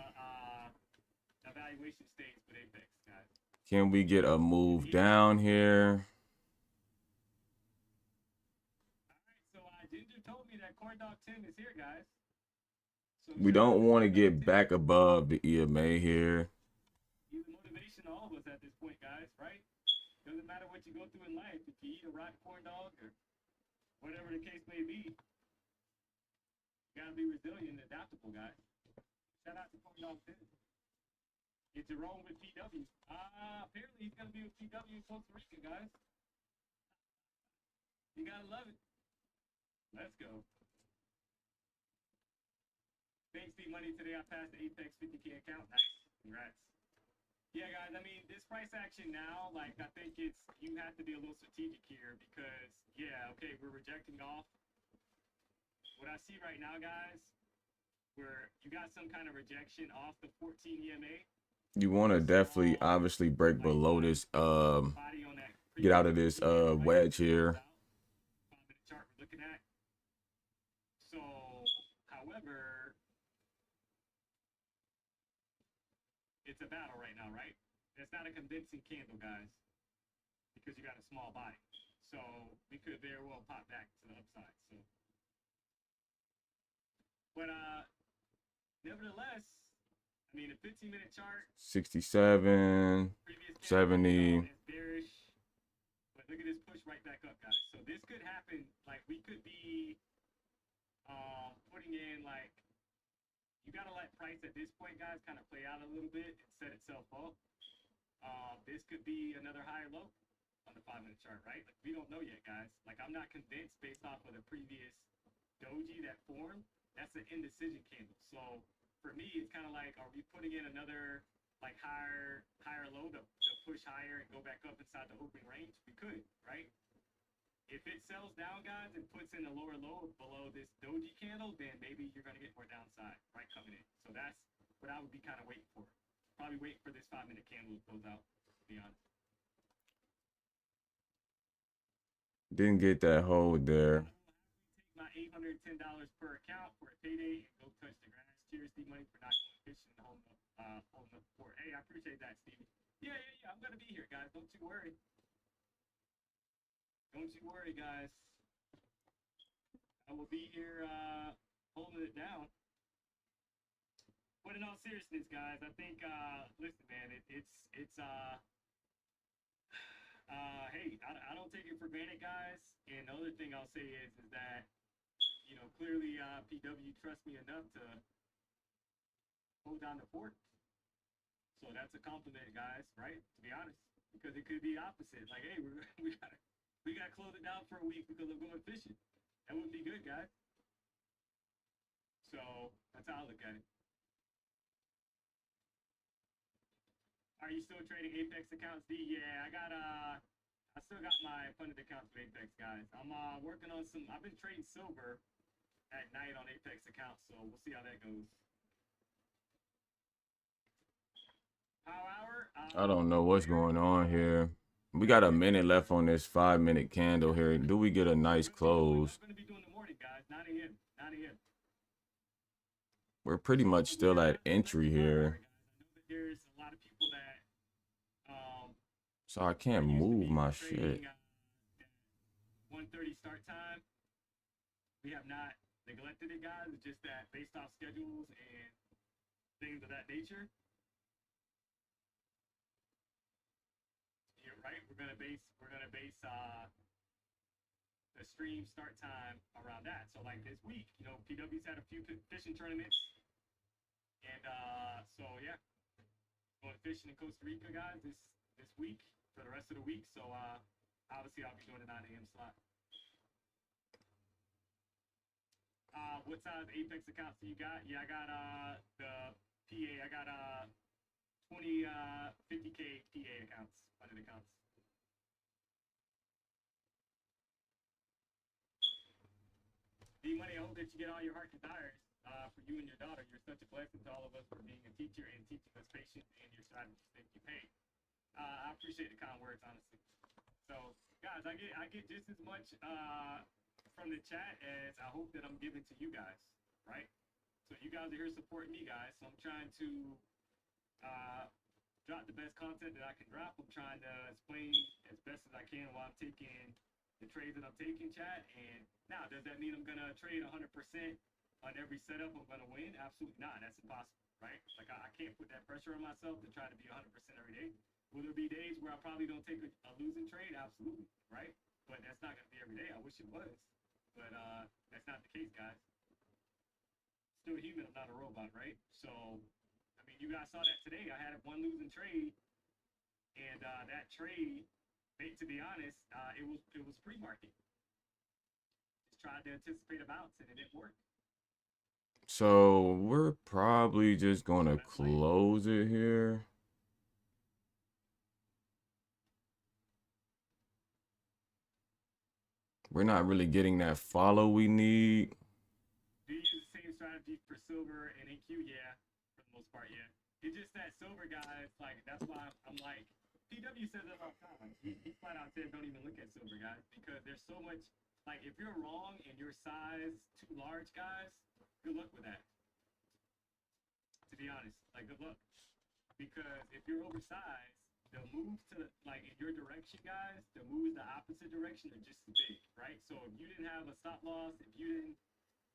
evaluation stage with Apex, guys. Can we get a move down here? All right, so Ginger told me that Corn Dog Tim is here, guys. So We don't want to get back above the EMA here. He's a motivation to all of us at this point, guys, right? Doesn't matter what you go through in life. If you eat a rotten corn dog or whatever the case may be, you gotta be resilient and adaptable, guys. Shout out to Corn Dog Tim. Get Jerome with PW. Apparently he's gonna be with PW in Costa Rica, guys. You gotta love it. Let's go. Thanks, D-Money. Today I passed the Apex 50K account. Nice. Congrats. Yeah, guys, I mean, this price action now, like, I think you have to be a little strategic here because, yeah, okay, we're rejecting off. What I see right now, guys, where you got some kind of rejection off the 14 EMA. You want to definitely, obviously, break below this, get out of this wedge here. Chart we're looking at. So, however, it's a battle right now, right? It's not a convincing candle, guys, because you got a small body. So we could very well pop back to the upside. So, but nevertheless, I mean, a 15-minute chart, 67, previous 70. is bearish. But look at this push right back up, guys. So this could happen. Like, we could be putting in, like, you got to let price at this point, guys, kind of play out a little bit and set itself up. This could be another higher low on the 5-minute chart, right? Like, we don't know yet, guys. Like, I'm not convinced based off of the previous doji that formed. That's an indecision candle. So for me, it's kind of like, are we putting in another like higher low to push higher and go back up inside the open range? We could, right? If it sells down, guys, and puts in a lower low below this doji candle, then maybe you're going to get more downside, right, coming in. So that's what I would be kind of waiting for. Probably waiting for this 5-minute candle to close out, to be honest. Didn't get that hold there. My $810 per account for a payday and go touch the grass. Cheers, Steve Money, for not going fishing and holding up for. Hey, I appreciate that, Stevie. Yeah. I'm gonna be here, guys. Don't you worry. Don't you worry, guys. I will be here holding it down. But in all seriousness, guys, I think listen, man, it's hey, I don't take it for granted, guys. And the other thing I'll say is that, you know, clearly PW trusts me enough to hold down the fort. So that's a compliment, guys, right? To be honest, because it could be opposite. Like, hey, we gotta close it down for a week because I'm going fishing. That wouldn't be good, guys. So that's how I look at it. Are you still trading Apex accounts, D? Yeah, I still got my funded accounts with Apex, guys. I'm working on some. I've been trading silver at night on Apex accounts, so we'll see how that goes. I don't know what's going on here. We got a minute left on this 5-minute candle here. Do we get a nice close? I'm gonna be doing the morning, guys. 9 a.m. 9 a.m. We're pretty much still at entry here. I know that there's a lot of people that So I can't move my shit. 1:30 start time. We have not neglected it, guys. It's just that based off schedules and things of that nature. You're right. We're gonna base the stream start time around that. So like this week, you know, PW's had a few fishing tournaments, and so yeah, going fishing in Costa Rica, guys, this week for the rest of the week. So obviously I'll be doing the 9 a.m. slot. What size Apex accounts do you got? Yeah, I got the PA. I got 20 50K PA accounts, 100 accounts. D-Money, I hope that you get all your heart desires for you and your daughter. You're such a blessing to all of us for being a teacher and teaching us patience and your strategies. Thank you. Hey, I appreciate the kind words, honestly. So, guys, I get just as much from the chat as I hope that I'm giving to you guys, right? So you guys are here supporting me, guys. So I'm trying to drop the best content that I can drop. I'm trying to explain as best as I can while I'm taking the trades that I'm taking, chat. And now, does that mean I'm gonna trade 100% on every setup? I'm gonna win? Absolutely not. That's impossible, right? Like I can't put that pressure on myself to try to be 100% every day. Will there be days where I probably don't take a losing trade? Absolutely, right? But that's not gonna be every day. I wish it was, but that's not the case, guys. Still human. I'm not a robot, right? So, I mean, you guys saw that today. I had one losing trade, and that trade, to be honest, it was pre-market. Just tried to anticipate a bounce, and it didn't work. So we're probably just gonna close it here. We're not really getting that follow we need. Do you use the same strategy for silver and NQ? Yeah, for the most part, yeah. It's just that silver, guys, like, that's why I'm like, PW says that all the time. He flat out said don't even look at silver, guys, because there's so much, like, if you're wrong and your size too large, guys, good luck with that. To be honest, like, good luck. Because if you're oversized, the moves to, like, in your direction, guys, the moves the opposite direction are just as big, right? So if you didn't have a stop loss, if you didn't,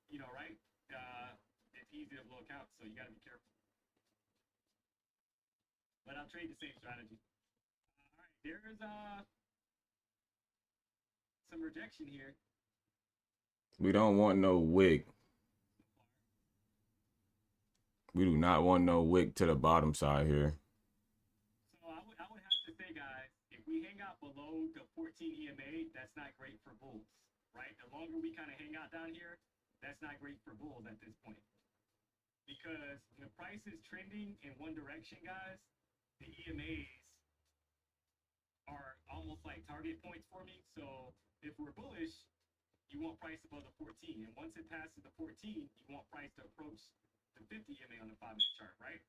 you know, right, easy to blow accounts, so you got to be careful. But I'll trade the same strategy. All right, there's some rejection here. We don't want no wick. We do not want no wick to the bottom side here. So I would have to say, guys, if we hang out below the 14 EMA, that's not great for bulls, right? The longer we kind of hang out down here, that's not great for bulls at this point. Because when the price is trending in one direction, guys, the EMAs are almost like target points for me. So if we're bullish, you want price above the 14. And once it passes the 14, you want price to approach the 50 EMA on the 5-minute chart, right?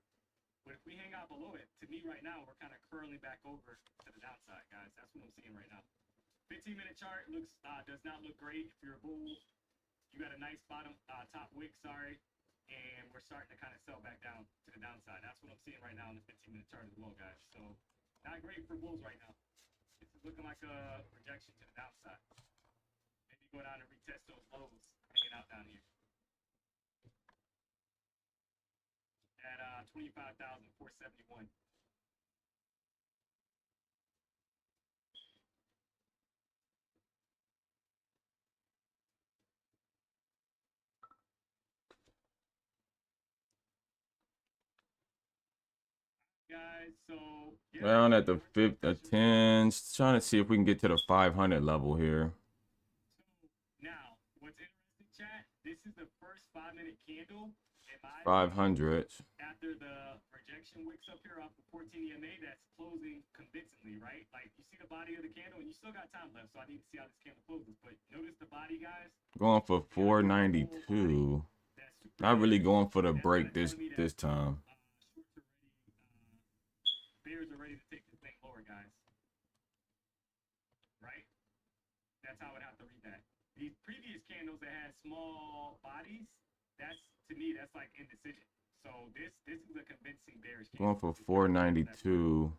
But if we hang out below it, to me right now, we're kind of curling back over to the downside, guys. That's what I'm seeing right now. 15-minute chart looks does not look great if you're a bull. You got a nice bottom, top wick, sorry. And we're starting to kind of sell back down to the downside. That's what I'm seeing right now on the 15-minute chart as well, guys. So not great for bulls right now. This is looking like a rejection to the downside. Maybe go down and retest those lows, hanging out down here. At 25,471. Guys, so Down at the 10s, trying to see if we can get to the 500 level here. Now, what's interesting, chat? This is the first 5-minute candle. 500. After the rejection wicks up here off the 14 EMA, that's closing convincingly, right? Like you see the body of the candle, and you still got time left, so I need to see how this candle closes. But notice the body, guys. Going for 492. Not really going for the break this time. Bears are ready to take this thing lower, guys. Right? That's how I would have to read that. These previous candles that had small bodies, that's, to me, that's like indecision. So this is a convincing bearish candle. Going for 492.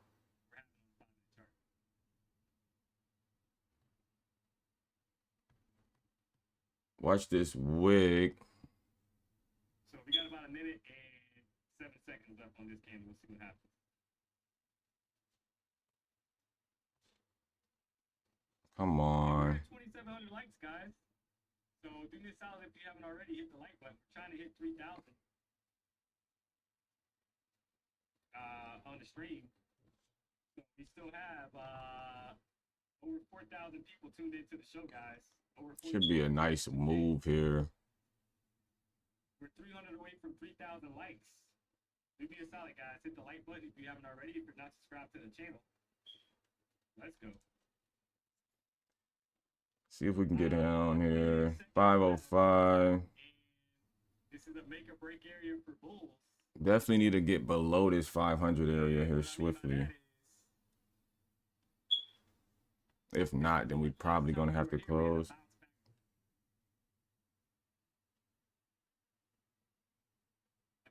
Watch this wick. So we got about a minute and 7 seconds left on this candle. We'll see what happens. Come on. 2,700 likes, guys. So do me a solid if you haven't already hit the like button. We're trying to hit 3,000 on the stream. So we still have over 4,000 people tuned into the show, guys. Should be a nice move here. We're 300 away from 3,000 likes. Do me a solid, guys. Hit the like button if you haven't already. If you're not subscribed to the channel. Let's go. See if we can get down here. 505. This is a make or break area for bulls. Definitely need to get below this 500 area here swiftly. If not, then we're probably going to have to close.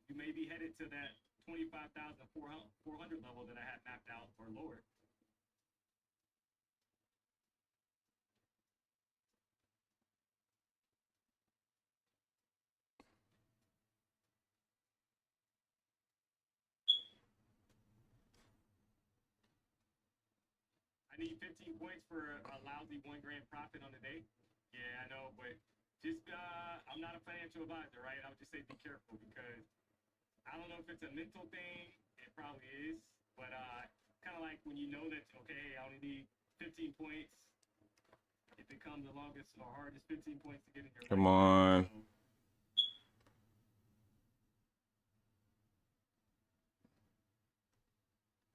You may be headed to that 25,400 level that I had mapped out or lower. I need 15 points for a lousy $1 grand profit on the day. Yeah, I know, but just I'm not a financial advisor, right? I would just say be careful because I don't know if it's a mental thing. It probably is, but kind of like when you know that okay, I only need 15 points. It becomes the longest or hardest 15 points to get in your Come on.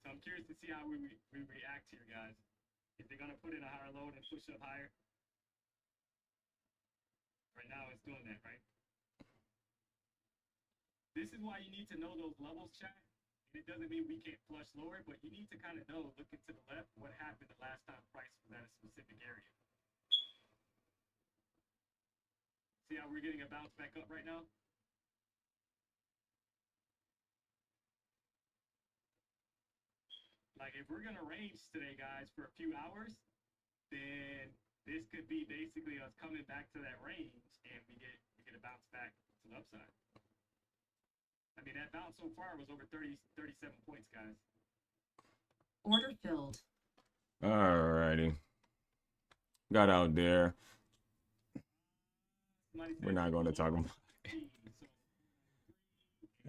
So I'm curious to see how we react here, guys. If they're gonna put in a higher load and push up higher. Right now it's doing that, right? This is why you need to know those levels, chat. And it doesn't mean we can't flush lower, but you need to kind of know, looking to the left, what happened the last time price was at a specific area. See how we're getting a bounce back up right now? Like if we're gonna range today, guys, for a few hours, then this could be basically us coming back to that range, and we get a bounce back to the upside. I mean, that bounce so far was over 37 points, guys. Order filled. Alrighty. Got out there. Somebody We're said not going to talk about it. 15,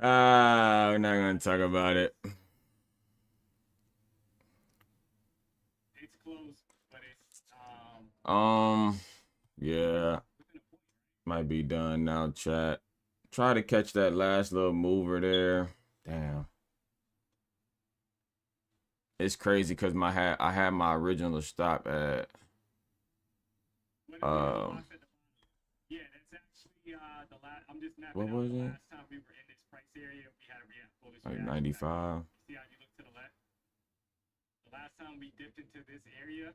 so We're not going to talk about it. it's close, but it's Yeah, within a point. might be done now, chat. Try to catch that last little mover there. Damn. It's crazy because I had my original stop at Yeah, that's actually the last. I'm just mapping what out was the it? last time we were in this price area. We had a bullish Like reaction. 95. See how you look to the left? The last time we dipped into this area,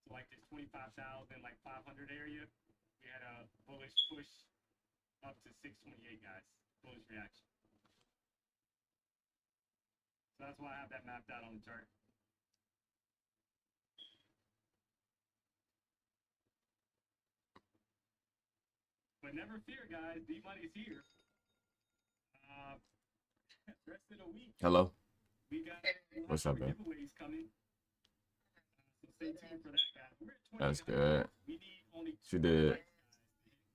so like this 25,000, like 500 area, we had a bullish push up to 628, guys. Bullish reaction. So that's why I have that mapped out on the chart. But never fear, guys. D-Money's here. Rest of the week. Hello. We got What's up, man? giveaways coming. So stay tuned for that, guys. We're at 20 That's guys. good. We need only She 2 did. likes, guys, to hit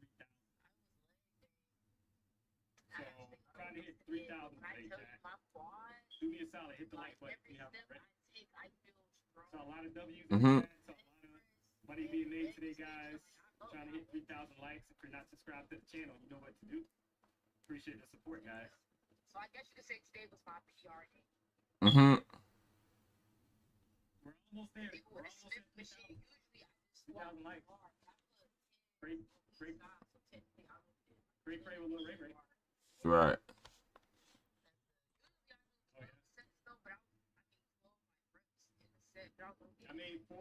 3,000. So trying to hit 3,000 today, chat. Do me a solid. Hit the like button. We have it ready. So a lot of W's in the chat. So a lot of money being made today, guys. Trying to hit 3,000 likes. If you're not subscribed to the channel, you know what to do. Appreciate the support, guys. So I guess you could say today was my PR day. Mm-hmm. We're almost there. We're almost at 3,000 likes. Pray with Lil Ray Ray. Right. Oh, yeah. I made 4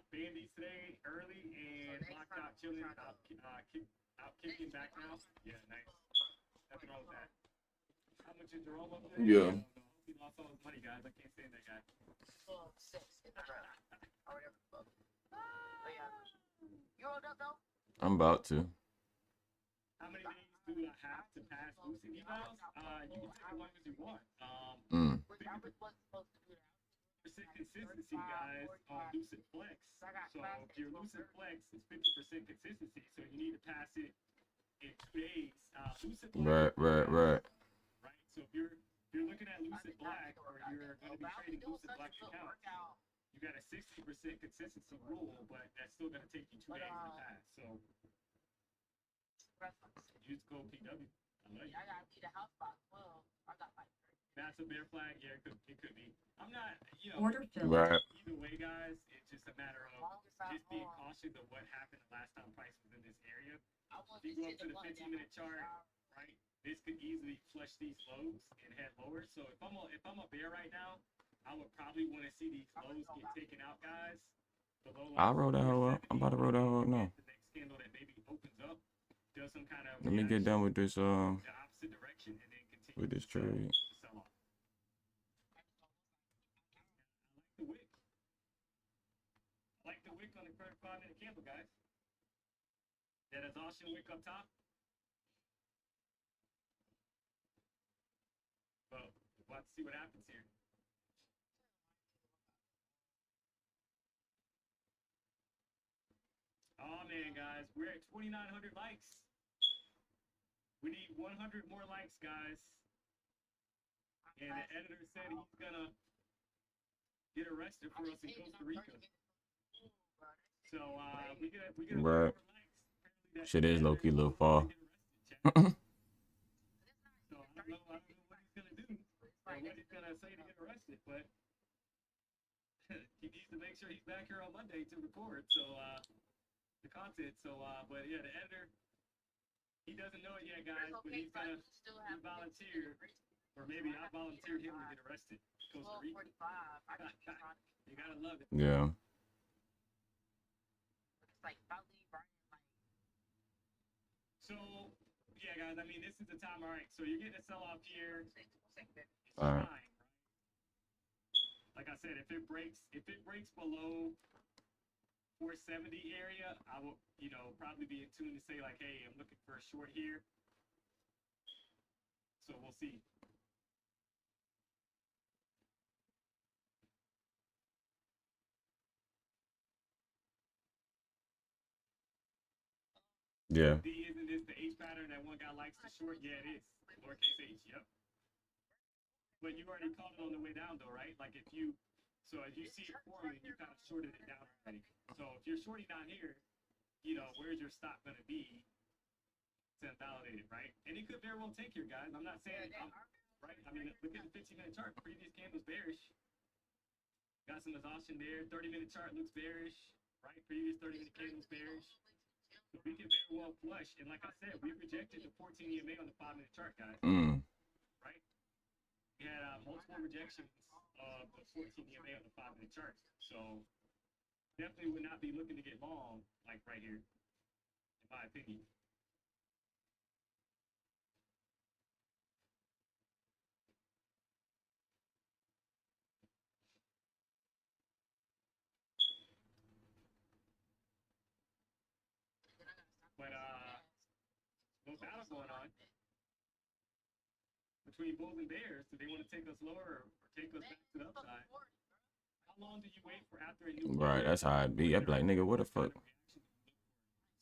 bandies today early and locked out chilling, out kicking back now. Yeah, nice. Nothing wrong with that. How much is Jerome up there? Yeah. He lost all his money, guys. I can't stand that guy. I'm about to. How many days do I have to pass Lucid evals? You can take as long as you want. 50% consistency, guys, on Lucid Flex. So if your Lucid Flex is 50% consistency, so you need to pass it in 2 days. Lucid Flex, Right. right? So if you're looking at Lucid Black or you're going to be trading Lucid Black accounts, you got a 60% consistency rule, but that's still going to take you 2 days to pass. So use code PW. I like it. Massive bear flag, yeah, it could be. I'm not, Order filled. Right. either way, guys, it's just a matter of just being cautious of what happened the last time price was in this area. If you go up to the 15-minute chart, right, this could easily flush these lows and head lower. So if I'm a bear right now, I would probably want to see these lows get taken out, guys. Below, like, I'll roll that hoe up. I'm about to roll that hoe up now. the next candle that maybe opens up, does some kind of Let me get done with this the opposite direction and then continue with this to trade. sell off. I like the wick on the 5-minute candle, guys. That exhaustion wick up top. Well, we'll have to see what happens here. Oh man, guys, we're at 2,900 likes. We need 100 more likes, guys. And the editor said he's gonna get arrested for us in Costa Rica. So we get Right. more likes. Apparently that Shit is low key a little editor will fall. get arrested, chat. So I don't know what he's gonna do or what he's gonna say to get arrested, but he needs to make sure he's back here on Monday to record. So the content. So but yeah, the editor, he doesn't know it yet, guys, but he's gonna volunteer, or maybe I volunteered him to get arrested. Costa Rica. You gotta love it. Yeah. So yeah, guys, I mean, this is the time. All right, so you're getting a sell off here. It's All right. fine, right? Like I said, if it breaks below 470 area, I will, probably be in tune to say like, hey, I'm looking for a short here. So we'll see. Yeah. D, isn't this the H pattern that one guy likes to short? Yeah, it is. Lowercase h, yep. But you already called it on the way down, though, right? Like if you, so as you see it forming, you kind of shorted it down already. So if you're shorting down here, you know, where's your stop going to be to validate it, right? And it could very well take here, guys. I'm not saying, right? I mean, look at the 15-minute chart. Previous candle's bearish. Got some exhaustion there. 30-minute chart looks bearish, right? Previous 30-minute candle's bearish. So we can very well flush. And like I said, we rejected the 14 EMA on the 5-minute chart, guys. Right? We had multiple rejections of the 14 EMA on the 5-minute chart. So definitely would not be looking to get long, like right here, in my opinion. But no battle going on between bulls and bears. Do they want to take us lower or take us back to the upside? How long do you wait for after a new Right, that's how I'd be. I'd be like, nigga, what the fuck?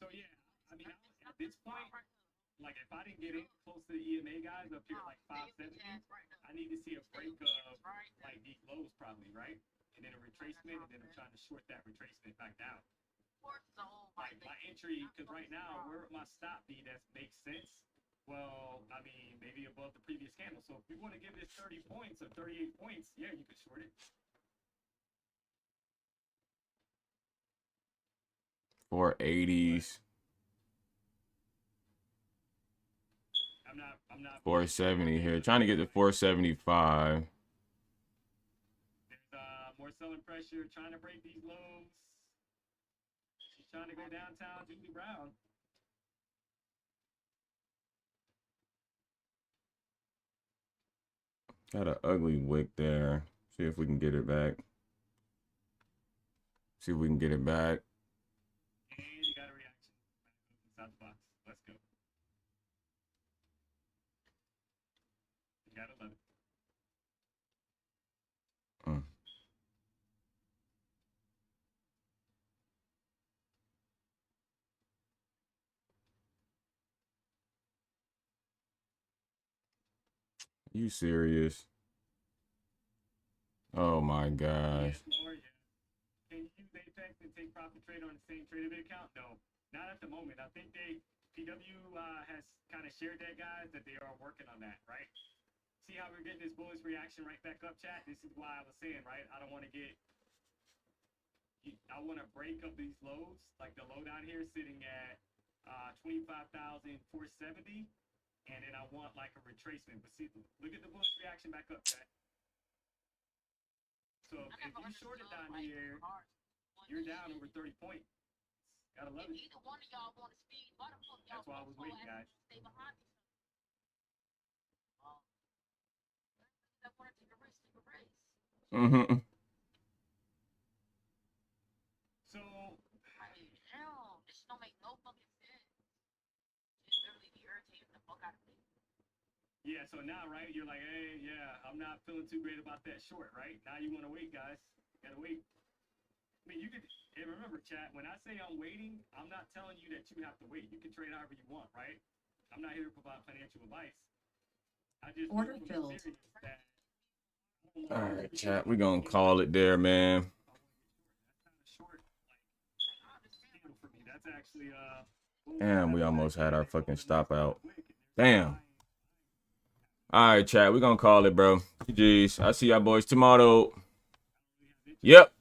So yeah, I mean, at this point, like if I didn't get in close to the EMA guys up here like 570, I need to see a break of like these lows probably, right? And then a retracement, and then I'm trying to short that retracement back down. Like my entry, because right now, where would my stop be that makes sense? Well, I mean, maybe above the previous candle. So if we want to give this 30 points or 38 points, yeah, you could short it. 480s. I'm not 470 here. Trying to get to 475. There's more selling pressure, trying to break these lows. She's trying to go downtown, Julie Brown. Got an ugly wick there. See if we can get it back. See if we can get it back. And you got a reaction. Inside the box. Let's go. You gotta love it. You serious? Oh my gosh. Can you use Apex and take profit trade on the same tradable account? No, not at the moment. I think PW has kind of shared that, guys, that they are working on that, right? See how we're getting this bullish reaction right back up, chat? This is why I was saying, right? I don't want to get, I want to break up these lows, like the low down here sitting at 25,470. And then I want like a retracement. But see, look at the bullish reaction back up, chat. So if you short it down here, you're down over 30 points. Gotta love it. That's why I was waiting, guys. Mm-hmm. So this don't make no fucking sense. Just literally be irritating the fuck out of me. yeah, so now, right, you're like, hey, yeah, I'm not feeling too great about that short, right? Now you want to wait, guys. You gotta wait. I mean, you could, and remember, chat, when I say I'm waiting, I'm not telling you that you have to wait. You can trade however you want, right? I'm not here to provide financial advice. I just Order filled. All right, chat. We're going to call it there, man. Damn, we almost had our fucking stop out. Damn. All right, chat. We're going to call it, bro. GG's. I see y'all boys tomorrow. Yep.